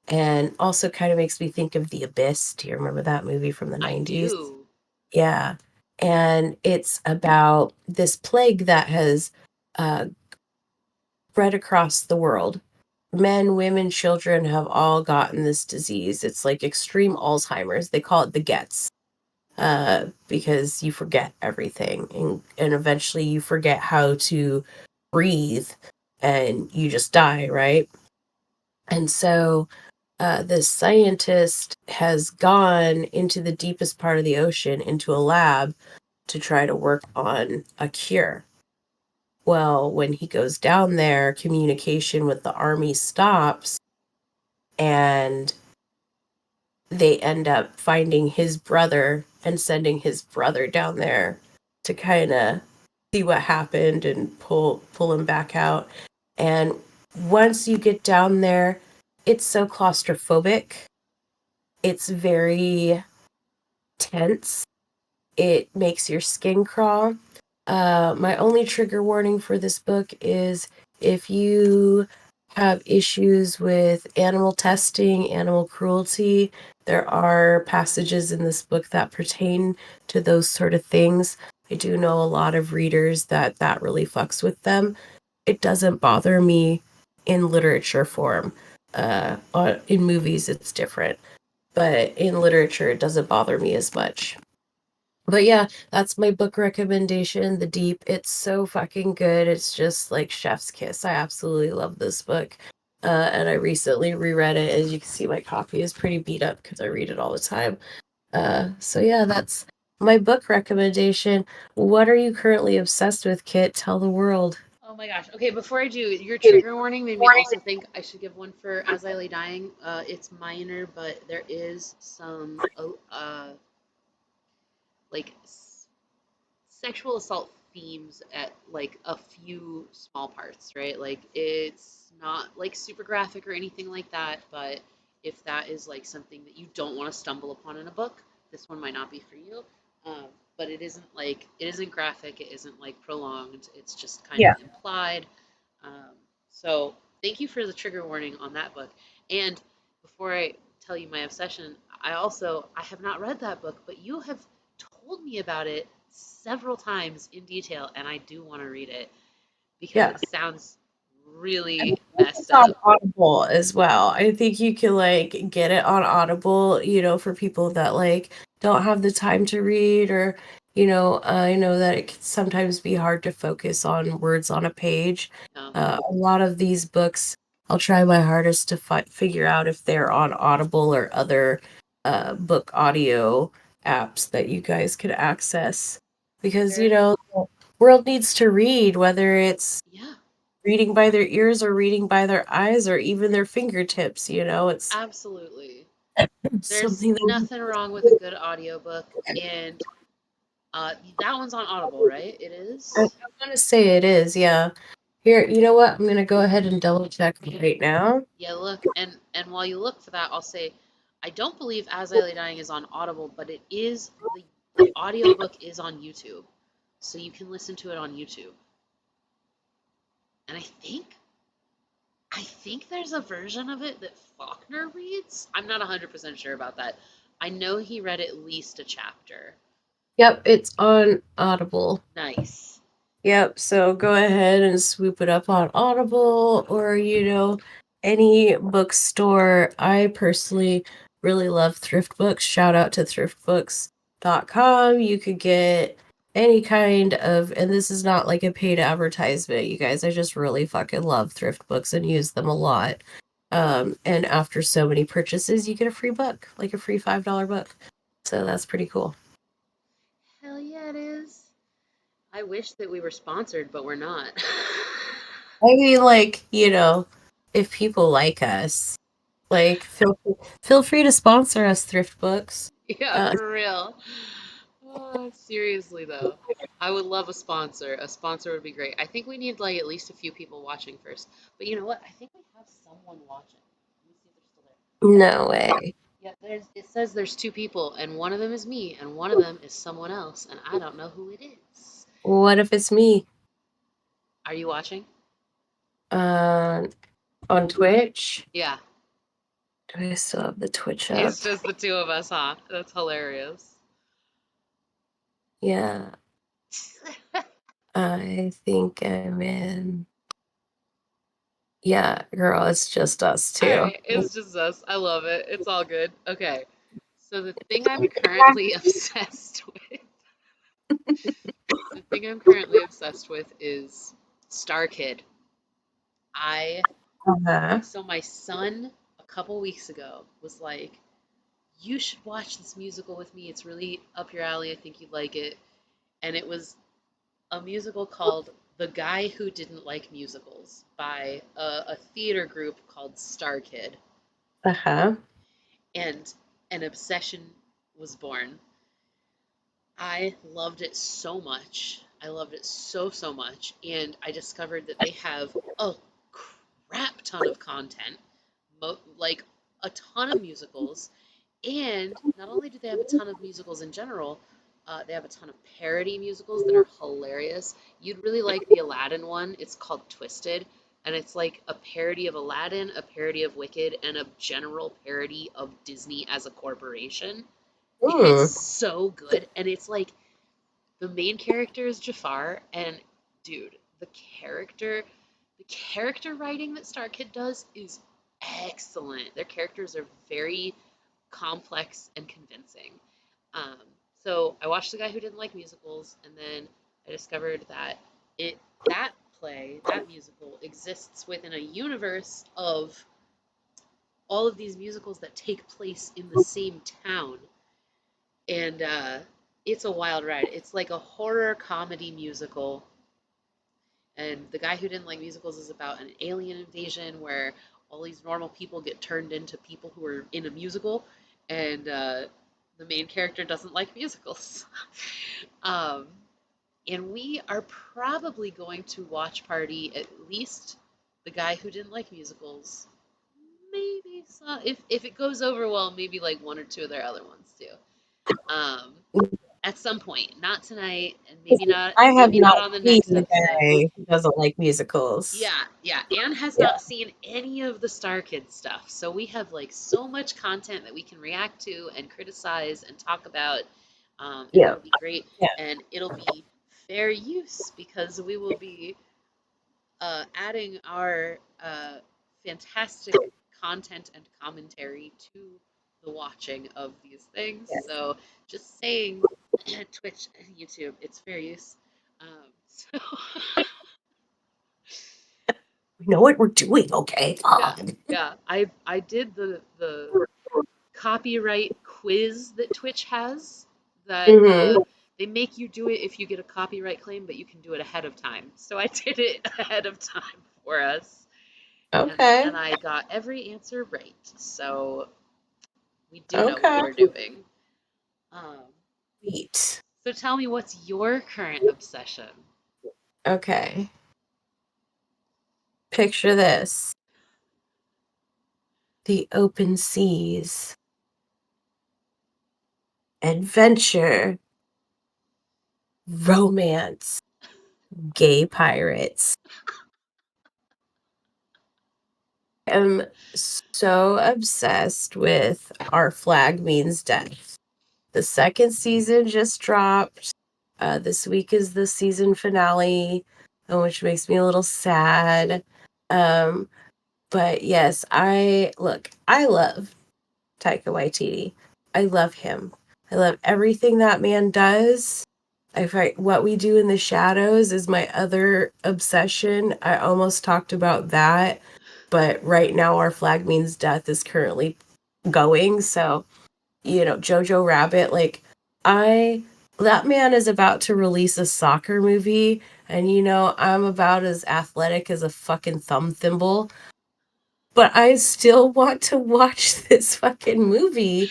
And also kind of makes me think of The Abyss. Do you remember that movie from the I 90s? do. Yeah. And it's about this plague that has uh, spread across the world. Men, women, children have all gotten this disease. It's like extreme Alzheimer's. They call it the Gets, because you forget everything, and eventually you forget how to breathe and you just die, right? And so this scientist has gone into the deepest part of the ocean into a lab to try to work on a cure. Well, when he goes down there, communication with the army stops, and they end up finding his brother and sending his brother down there to kind of see what happened and pull him back out. And once you get down there, it's so claustrophobic. It's very tense. It makes your skin crawl. My only trigger warning for this book is if you have issues with animal testing, animal cruelty, there are passages in this book that pertain to those sort of things. I do know a lot of readers that really fucks with them. It doesn't bother me in literature form. In movies, it's different, but in literature, it doesn't bother me as much. But yeah, that's my book recommendation, The Deep. It's so fucking good. It's just like chef's kiss. I absolutely love this book. And I recently reread it. As you can see, my copy is pretty beat up because I read it all the time. So yeah, that's my book recommendation. What are you currently obsessed with, Kit? Tell the world. Oh my gosh. Okay, before I do, your trigger warning made me also think I should give one for As I Lay Dying. It's minor, but there is some like sexual assault themes at like a few small parts, right? Like it's not like super graphic or anything like that, but if that is like something that you don't want to stumble upon in a book, this one might not be for you. Um, but it isn't graphic, it isn't like prolonged. It's just kind of Yeah, implied. Um, so thank you for the trigger warning on that book. And before I tell you my obsession, I have not read that book, but you have told me about it several times in detail, and I do want to read it because yeah. it sounds I really think messed it's on up. Audible as well. I think you can like get it on Audible, for people that like don't have the time to read, or I know that it can sometimes be hard to focus on words on a page. A lot of these books, I'll try my hardest to figure out if they're on Audible or other book audio apps that you guys could access, because There, the world needs to read, whether it's yeah, reading by their ears or reading by their eyes or even their fingertips. It's absolutely. There's something that nothing wrong with a good audiobook, and that one's on Audible, right? It I'm is. gonna say it is, yeah. Here, you know what? I'm gonna go ahead and double check right now. Yeah, look, and while you look for that, I'll say I don't believe As I Lay Dying is on Audible, but it is the audiobook is on YouTube. So you can listen to it on YouTube. And I think there's a version of it that Faulkner reads. I'm not 100% sure about that. I know he read at least a chapter. Yep, it's on Audible. Nice. Yep, so go ahead and swoop it up on Audible or, any bookstore. I personally really love thrift books. Shout out to thriftbooks.com. You could get any kind of, and this is not like a paid advertisement, you guys. I just really fucking love thrift books and use them a lot. And after so many purchases, you get a free book, like a free $5 book. So that's pretty cool. Hell yeah, it is. I wish that we were sponsored, but we're not. I mean, like, if people like us, like, feel free to sponsor us, thrift books. Yeah, Uh, for real. Oh, seriously though, I would love a sponsor. A sponsor would be great. I think we need like at least a few people watching first. But you know what? I think we have someone watching. Let me see if they're still there. no way. Yeah, it says there's two people, and one of them is me, and one of them is someone else, and I don't know who it is. What if it's me? Are you watching? Uh, on Twitch? Yeah, Do I still have the Twitch up? it's just the two of us, huh? That's hilarious. Yeah, I think I'm in. Yeah, girl, it's just us All two. right, it's just us. I love it. It's all good. Okay. So the thing I'm currently obsessed with, the thing I'm currently obsessed with is Star Kid. I Uh-huh. so my son a couple weeks ago was like, "You should watch this musical with me. It's really up your alley. I think you'd like it." And it was a musical called The Guy Who Didn't Like Musicals by a theater group called Star Kid. Uh-huh. And an obsession was born. I loved it so much. I loved it so much. And I discovered that they have a crap ton of content, like a ton of musicals. And not only do they have a ton of musicals in general, they have a ton of parody musicals that are hilarious. You'd really like the Aladdin one. It's called Twisted. And it's like a parody of Aladdin, a parody of Wicked, and a general parody of Disney as a corporation. It's Hmm. so good. And it's like the main character is Jafar, and dude, character, the character writing that Star Kid does is excellent. Their characters are very complex and convincing. Um, so I watched The Guy Who Didn't Like Musicals, and then I discovered that it that that musical exists within a universe of all of these musicals that take place in the same town, and it's a wild ride. It's like a horror comedy musical, and The Guy Who Didn't Like Musicals is about an alien invasion where all these normal people get turned into people who are in a musical, and the main character doesn't like musicals. um, and we are probably going to watch party at least The Guy Who Didn't Like Musicals. Maybe some, if it goes over well, maybe like one or two of their other ones too. Um, at some point, not tonight, and I have maybe not not on the seen next the episode. guy who doesn't like musicals. Yeah, yeah. Anne has Yeah. not seen any of the Star Kids stuff, so we have like so much content that we can react to and criticize and talk about, and Yeah. it'll be great, Yeah. and it'll be fair use because we will be adding our fantastic content and commentary to the watching of these things. Yeah. So just saying, Twitch and YouTube, it's fair use. So We know what we're doing, okay? yeah, God. yeah. I did the copyright quiz that Twitch has that Mm-hmm. they make you do it if you get a copyright claim, but you can do it ahead of time. So I did it ahead of time for us. Okay. And I got every answer right. So we do know what Okay. we're doing. Um, Sweet. so tell me, what's your current obsession? Okay. Picture this. The open seas, adventure, romance, gay pirates. I'm so obsessed with Our Flag Means Death. The second season just dropped. This week is the season finale, which makes me a little sad. Um, but yes, I love Taika Waititi. I love him. I love everything that man does. I find What We Do in the Shadows is my other obsession. I almost talked about that, but right now Our Flag Means Death is currently going. So, Jojo Rabbit, like I that man is about to release a soccer movie, and I'm about as athletic as a fucking thumb thimble, but I still want to watch this fucking movie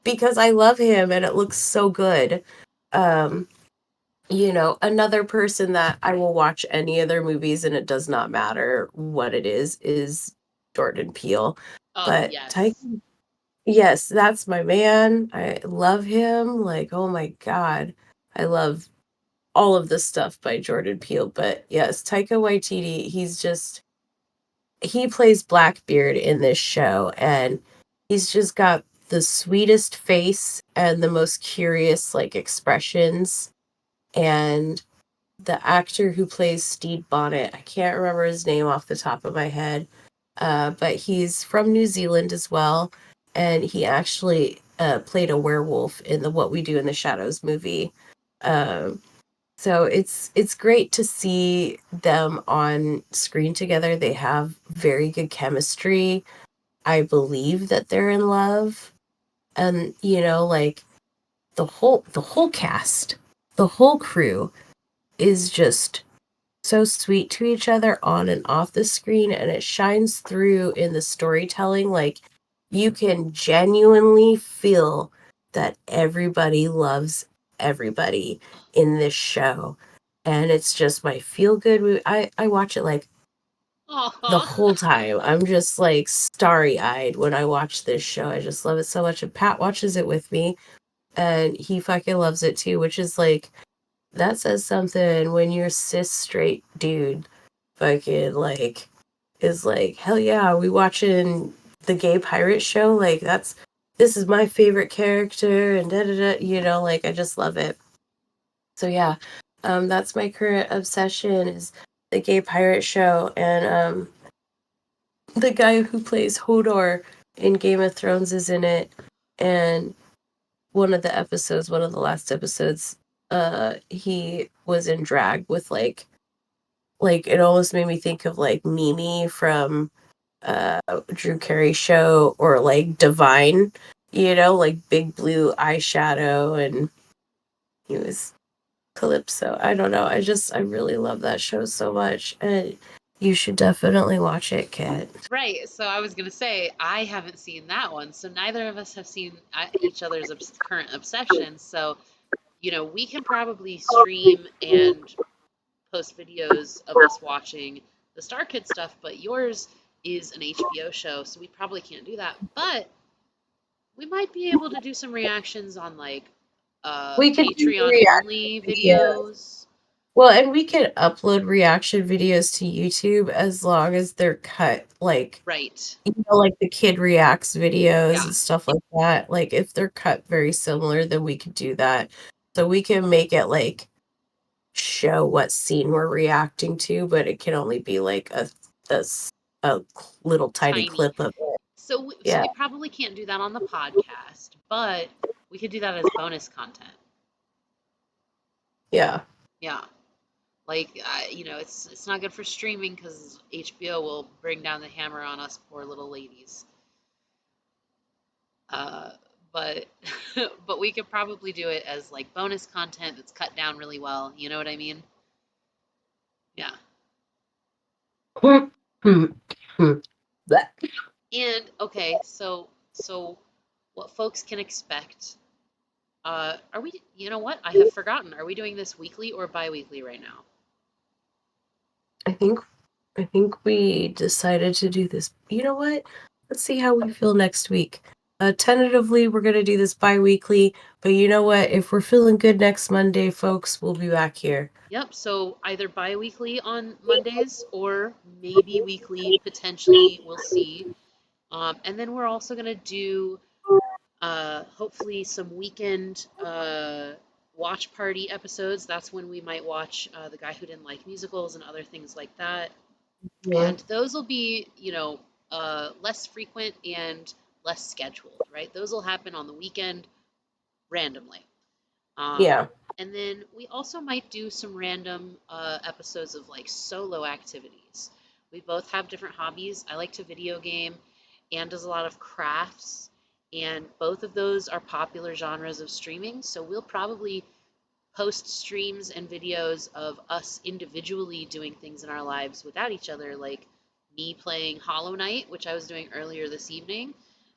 because I love him and it looks so good. Um, Another person that I will watch any of their movies and it does not matter what it is Jordan Peele. Oh, But yes. Yes, that's my man. I love him. Like, oh my God. I love all of this stuff by Jordan Peele. But yes, Taika Waititi, he plays Blackbeard in this show, and he's just got the sweetest face and the most curious like expressions. And the actor who plays Stede Bonnet, I can't remember his name off the top of my head, but he's from New Zealand as well, and he actually played a werewolf in the What We Do in the Shadows movie. Um, so it's great to see them on screen together. They have very good chemistry. I believe that they're in love, and like the whole cast, the whole crew is just so sweet to each other on and off the screen, and it shines through in the storytelling. Like, you can genuinely feel that everybody loves everybody in this show, and it's just my feel good movie. I watch it like the Aw. whole time. I'm just like starry eyed when I watch this show. I just love it so much, and Pat watches it with me, and he fucking loves it too, which is like, that says something when your cis straight dude fucking like is like, hell yeah, we watching the gay pirate show? Like, this is my favorite character, and da da da, like, I just love it. So yeah, that's my current obsession, is the gay pirate show. And the guy who plays Hodor in Game of Thrones is in it. And one of the last episodes, he was in drag with like it almost made me think of like Mimi from Drew Carey show, or like Divine, like big blue eyeshadow, and he was Calypso. I don't know. I really love that show so much, and you should definitely watch it, Kit. Right. So I was gonna say I haven't seen that one. So neither of us have seen each other's current obsession. So we can probably stream and post videos of us watching the Star Kid stuff, but yours is an HBO show, so we probably can't do that. But we might be able to do some reactions on like We could do Patreon reaction only videos. videos. Well, and we could upload reaction videos to YouTube as long as they're cut like, Right. like the kid reacts videos Yeah. and stuff like that. Like, if they're cut very similar, then we could do that. So we can make it like show what scene we're reacting to, but it can only be like a, s- a little tiny Tiny. clip of it. So Yeah, we probably can't do that on the podcast, but we could do that as bonus content. yeah. Yeah. Like it's not good for streaming because HBO will bring down the hammer on us poor little ladies. Uh, but but we could probably do it as like bonus content that's cut down really well. You know what I mean? Yeah. Blech. And okay, so what folks can expect? Are we? You know what? I have forgotten. Are we doing this weekly or bi-weekly right now? I think I think we decided to do this. You know what? Let's see how we feel next week. Tentatively, we're gonna do this bi-weekly, but you know what? If we're feeling good next Monday, folks, we'll be back here. Yep. So either bi-weekly on Mondays or maybe weekly. Potentially, we'll see. And then we're also gonna do hopefully some weekend watch party episodes. That's when we might watch The Guy Who Didn't Like Musicals and other things like that. Mhm. And those will be, less frequent and less scheduled, right? Those will happen on the weekend randomly. Um, Yeah. and then we also might do some random episodes of like solo activities. We both have different hobbies. I like to video game. Anne does a lot of crafts, and both of those are popular genres of streaming. So we'll probably post streams and videos of us individually doing things in our lives without each other, like me playing Hollow Knight, which I was doing earlier this evening,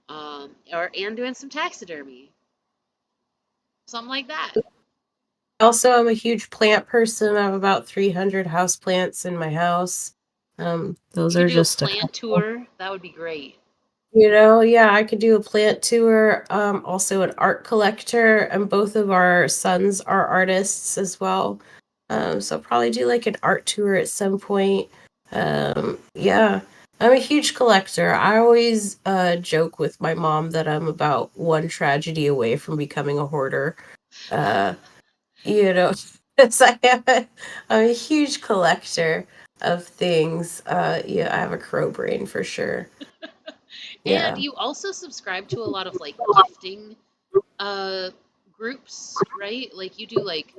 or Anne doing some taxidermy, something like that. Also, I'm a huge plant person. I have about 300 house plants in my house. We Those could are do a just a plant couple. tour. That would be great. Yeah, I could do a plant tour, also an art collector, and both of our sons are artists as well. So probably do like an art tour at some point. Yeah, I'm a huge collector. I always joke with my mom that I'm about one tragedy away from becoming a hoarder. Uh, you know, 'cause I'm a huge collector of things. Yeah, I have a crow brain for sure. And Yeah. you also subscribe to a lot of like gifting uh groups, right? Like you do like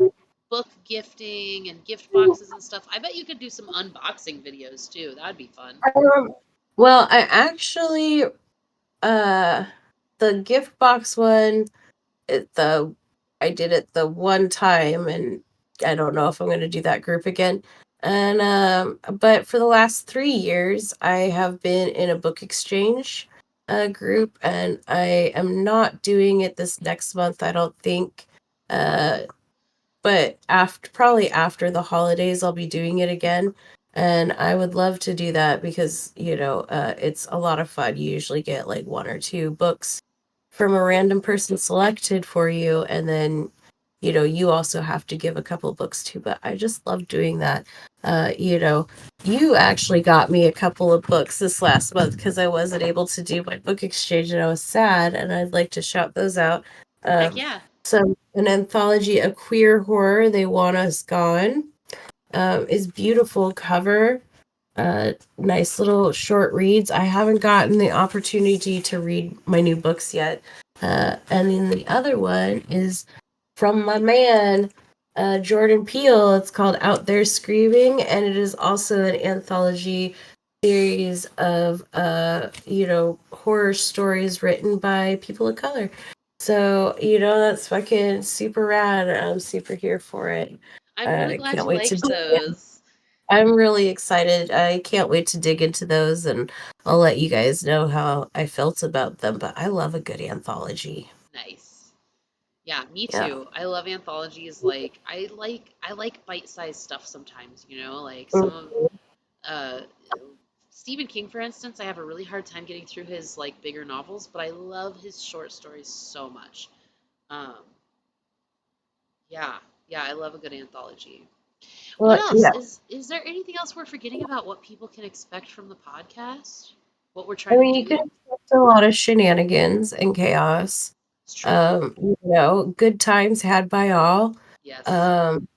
book gifting and gift boxes and stuff. I bet you could do some unboxing videos too. That'd be fun. Um, well, I actually, uh, the gift box one, the I did it the one time, and I don't know if I'm going to do that group again. And but for the last 3 years, I have been in a book exchange group, and I am not doing it this next month. I don't think. Uh, but after probably after the holidays, I'll be doing it again. And I would love to do that because, it's a lot of fun. You usually get like one or two books from a random person selected for you. And then, you also have to give a couple books too. But I just love doing that. You actually got me a couple of books this last month because I wasn't able to do my book exchange and I was sad. And I'd like to shout those out. Heck Um, yeah. so an anthology of queer horror, They Want Us Gone, is beautiful cover. Nice little short reads. I haven't gotten the opportunity to read my new books yet. And then the other one is from my man, Jordan Peele. It's called Out There Screaming, and it is also an anthology series of horror stories written by people of color. So, that's fucking super rad. I'm super here for it. I'm really I glad can't you wait to liked dig in. those. I'm really excited. I can't wait to dig into those, and I'll let you guys know how I felt about them. But I love a good anthology. Nice. Yeah, me Yeah. too. I love anthologies. Like I like bite-sized stuff sometimes, like some of Mhm. uh Stephen King, for instance, I have a really hard time getting through his like bigger novels, but I love his short stories so much. Um, yeah, yeah, I love a good anthology. What Well, else? yeah. Is there anything else we're forgetting about what people can expect from the podcast? What we're I trying to mean, you can do? expect a lot of shenanigans and chaos. It's true. Good times had by all. Yes. Um,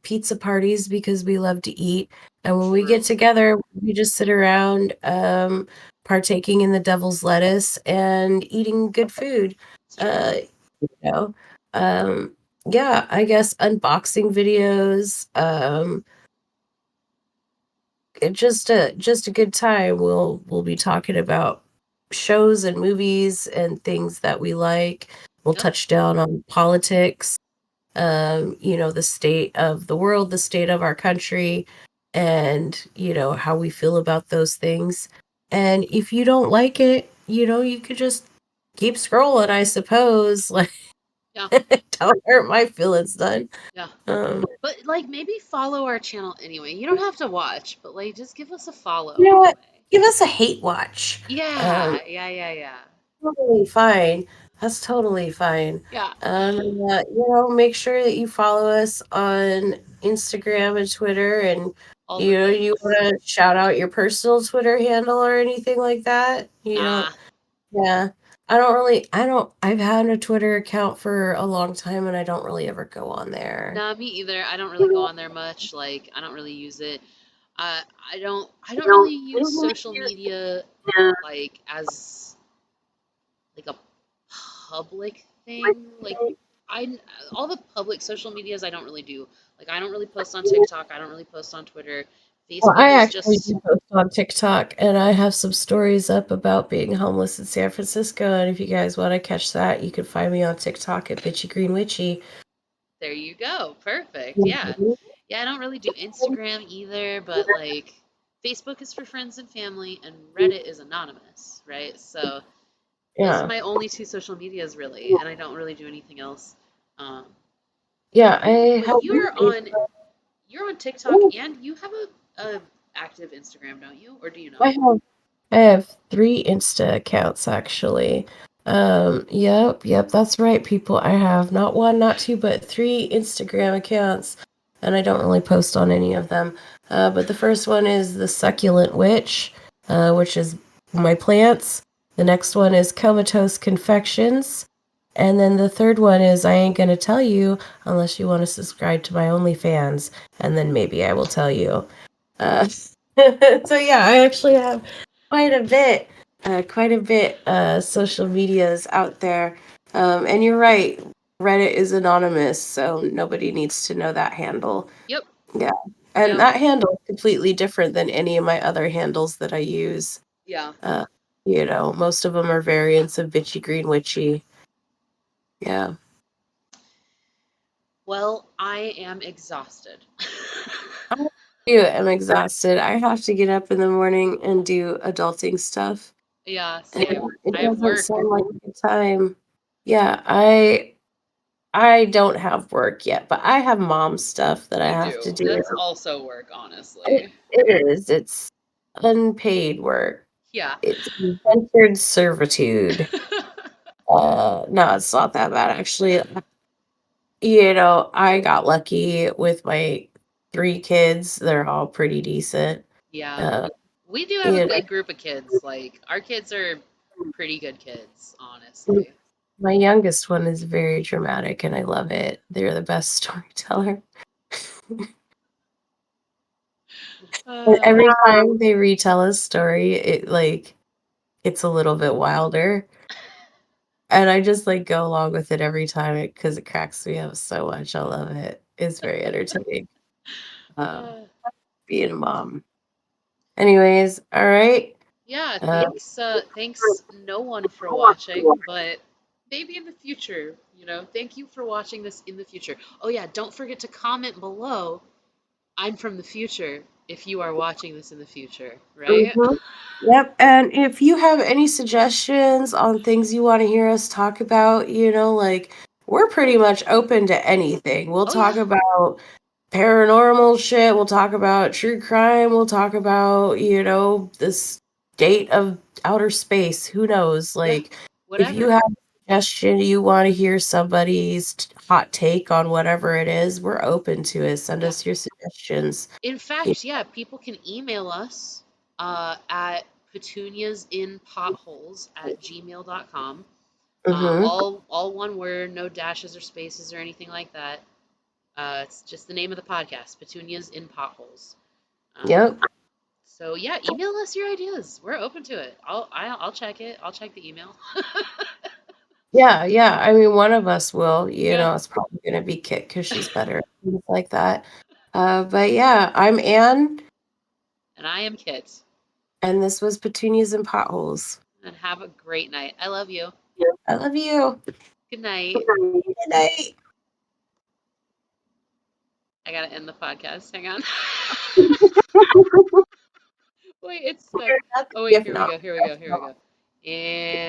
pizza parties because we love to eat. And when we get True. together, we just sit around, partaking in the devil's lettuce and eating good food. It's true. Uh, you know, um, yeah, I guess unboxing videos, just a good time. We'll be talking about shows and movies and things that we like. We'll Yep. touch down on politics, the state of the world, the state of our country, and how we feel about those things. And if you don't like it, you could just keep scrolling, I suppose. Like, Yeah. don't hurt my feelings, done. Yeah. Um, But like maybe follow our channel anyway. You don't have to watch, but like just give us a you follow know what? anyway. Give us a hate watch. Um, Yeah, yeah, yeah, yeah. Totally fine. That's totally fine. Yeah. Make sure that you follow us on Instagram and Twitter, and All the you things. want to shout out your personal Twitter handle or anything like that? Nah. Yeah. I've had a Twitter account for a long time and I don't really ever go on there. Nah, me either. I don't really go on there much. Like I don't really use it. Uh, I don't really use social media like as like a public thing. Like I all the public social medias I don't really do. Like I don't really post on TikTok. I don't really post on Twitter. Well, Facebook I is actually just do post on TikTok, and I have some stories up about being homeless in San Francisco. And if you guys want to catch that, you can find me on TikTok at Bitchy Green Witchy. there you go. Perfect. Yeah. Mhm. Yeah, I don't really do Instagram either, but like Facebook is for friends and family and Reddit is anonymous, right? So those are Yeah, my only two social medias really, and I don't really do anything else. Um, yeah. I but have. you're on TikTok and you have a active Instagram, don't you? Or do you I not? have. I have 3 Insta accounts actually. Yep, that's right, people. I have not 1, not 2, but 3 Instagram accounts, and I don't really post on any of them. But the first one is the Succulent Witch, which is my plants. The next one is Comatose Confections. And then the third one is I ain't gonna tell you unless you want to subscribe to my OnlyFans, and then maybe I will tell you. Uh, so yeah, I actually have quite a bit, social medias out there. And you're right, Reddit is anonymous, so nobody needs to know that handle. Yep. Yeah, and Yep. that handle is completely different than any of my other handles that I use. Yeah. Uh, most of them are variants of Bitchy Green Witchy. Yeah. Well, I am exhausted. I too am exhausted. I have to get up in the morning and do adulting stuff. Yeah, And same. it I have doesn't work. sound like a good time. Yeah, I don't have work yet, but I have mom stuff that I You have to do. do. That's also work, honestly. It is. It's unpaid work. Yeah. It's indentured servitude. No, it's not that bad actually. I got lucky with my 3 kids. They're all pretty decent. Yeah. Uh, We do have a you good group of kids. Like, our kids are know, pretty good kids, honestly. my youngest one is very dramatic and I love it. They're the best storyteller. And Uh, every time they retell a story, it's a little bit wilder. And I just like go along with it every time because it cracks me up so much. I love it. It's very entertaining. Um, uh, being a mom. Anyways, all right. yeah, Uh, thanks no one for watching, but maybe in the future, thank you for watching this in the future. Oh yeah, don't forget to comment below. I'm from the future if you are watching this in the future, right? mhm. Yep. And if you have any suggestions on things you want to hear us talk about, like we're pretty much open to anything. We'll Oh talk yeah. about paranormal shit. We'll talk about true crime. We'll talk about, the state of outer space. Who knows? Yeah. Like, if you Whatever. have a suggestion, you want to hear somebody's hot take on whatever it is, we're open to it. Send Yeah. us your suggestions. In fact, yeah, people can email us at petuniasinpotholes@gmail.com. Mm-hmm. All one word, no dashes or spaces or anything like that. It's just the name of the podcast, Petunias in Potholes. Um, Yep. so yeah, email us your ideas. We're open to it. I'll check it. I'll check the email. Yeah, yeah. I mean, one of us will, Yeah, it's probably gonna be Kit because she's better at things like that. But yeah, I'm Anne, and I am Kit. and this was Petunias and Potholes. And have a great night. I love you. I love you. Good night. Good night. I gotta end the podcast. Hang on. Wait, it's stuck. That's Oh wait, if here we not go. Here we go. Here we professional. go. And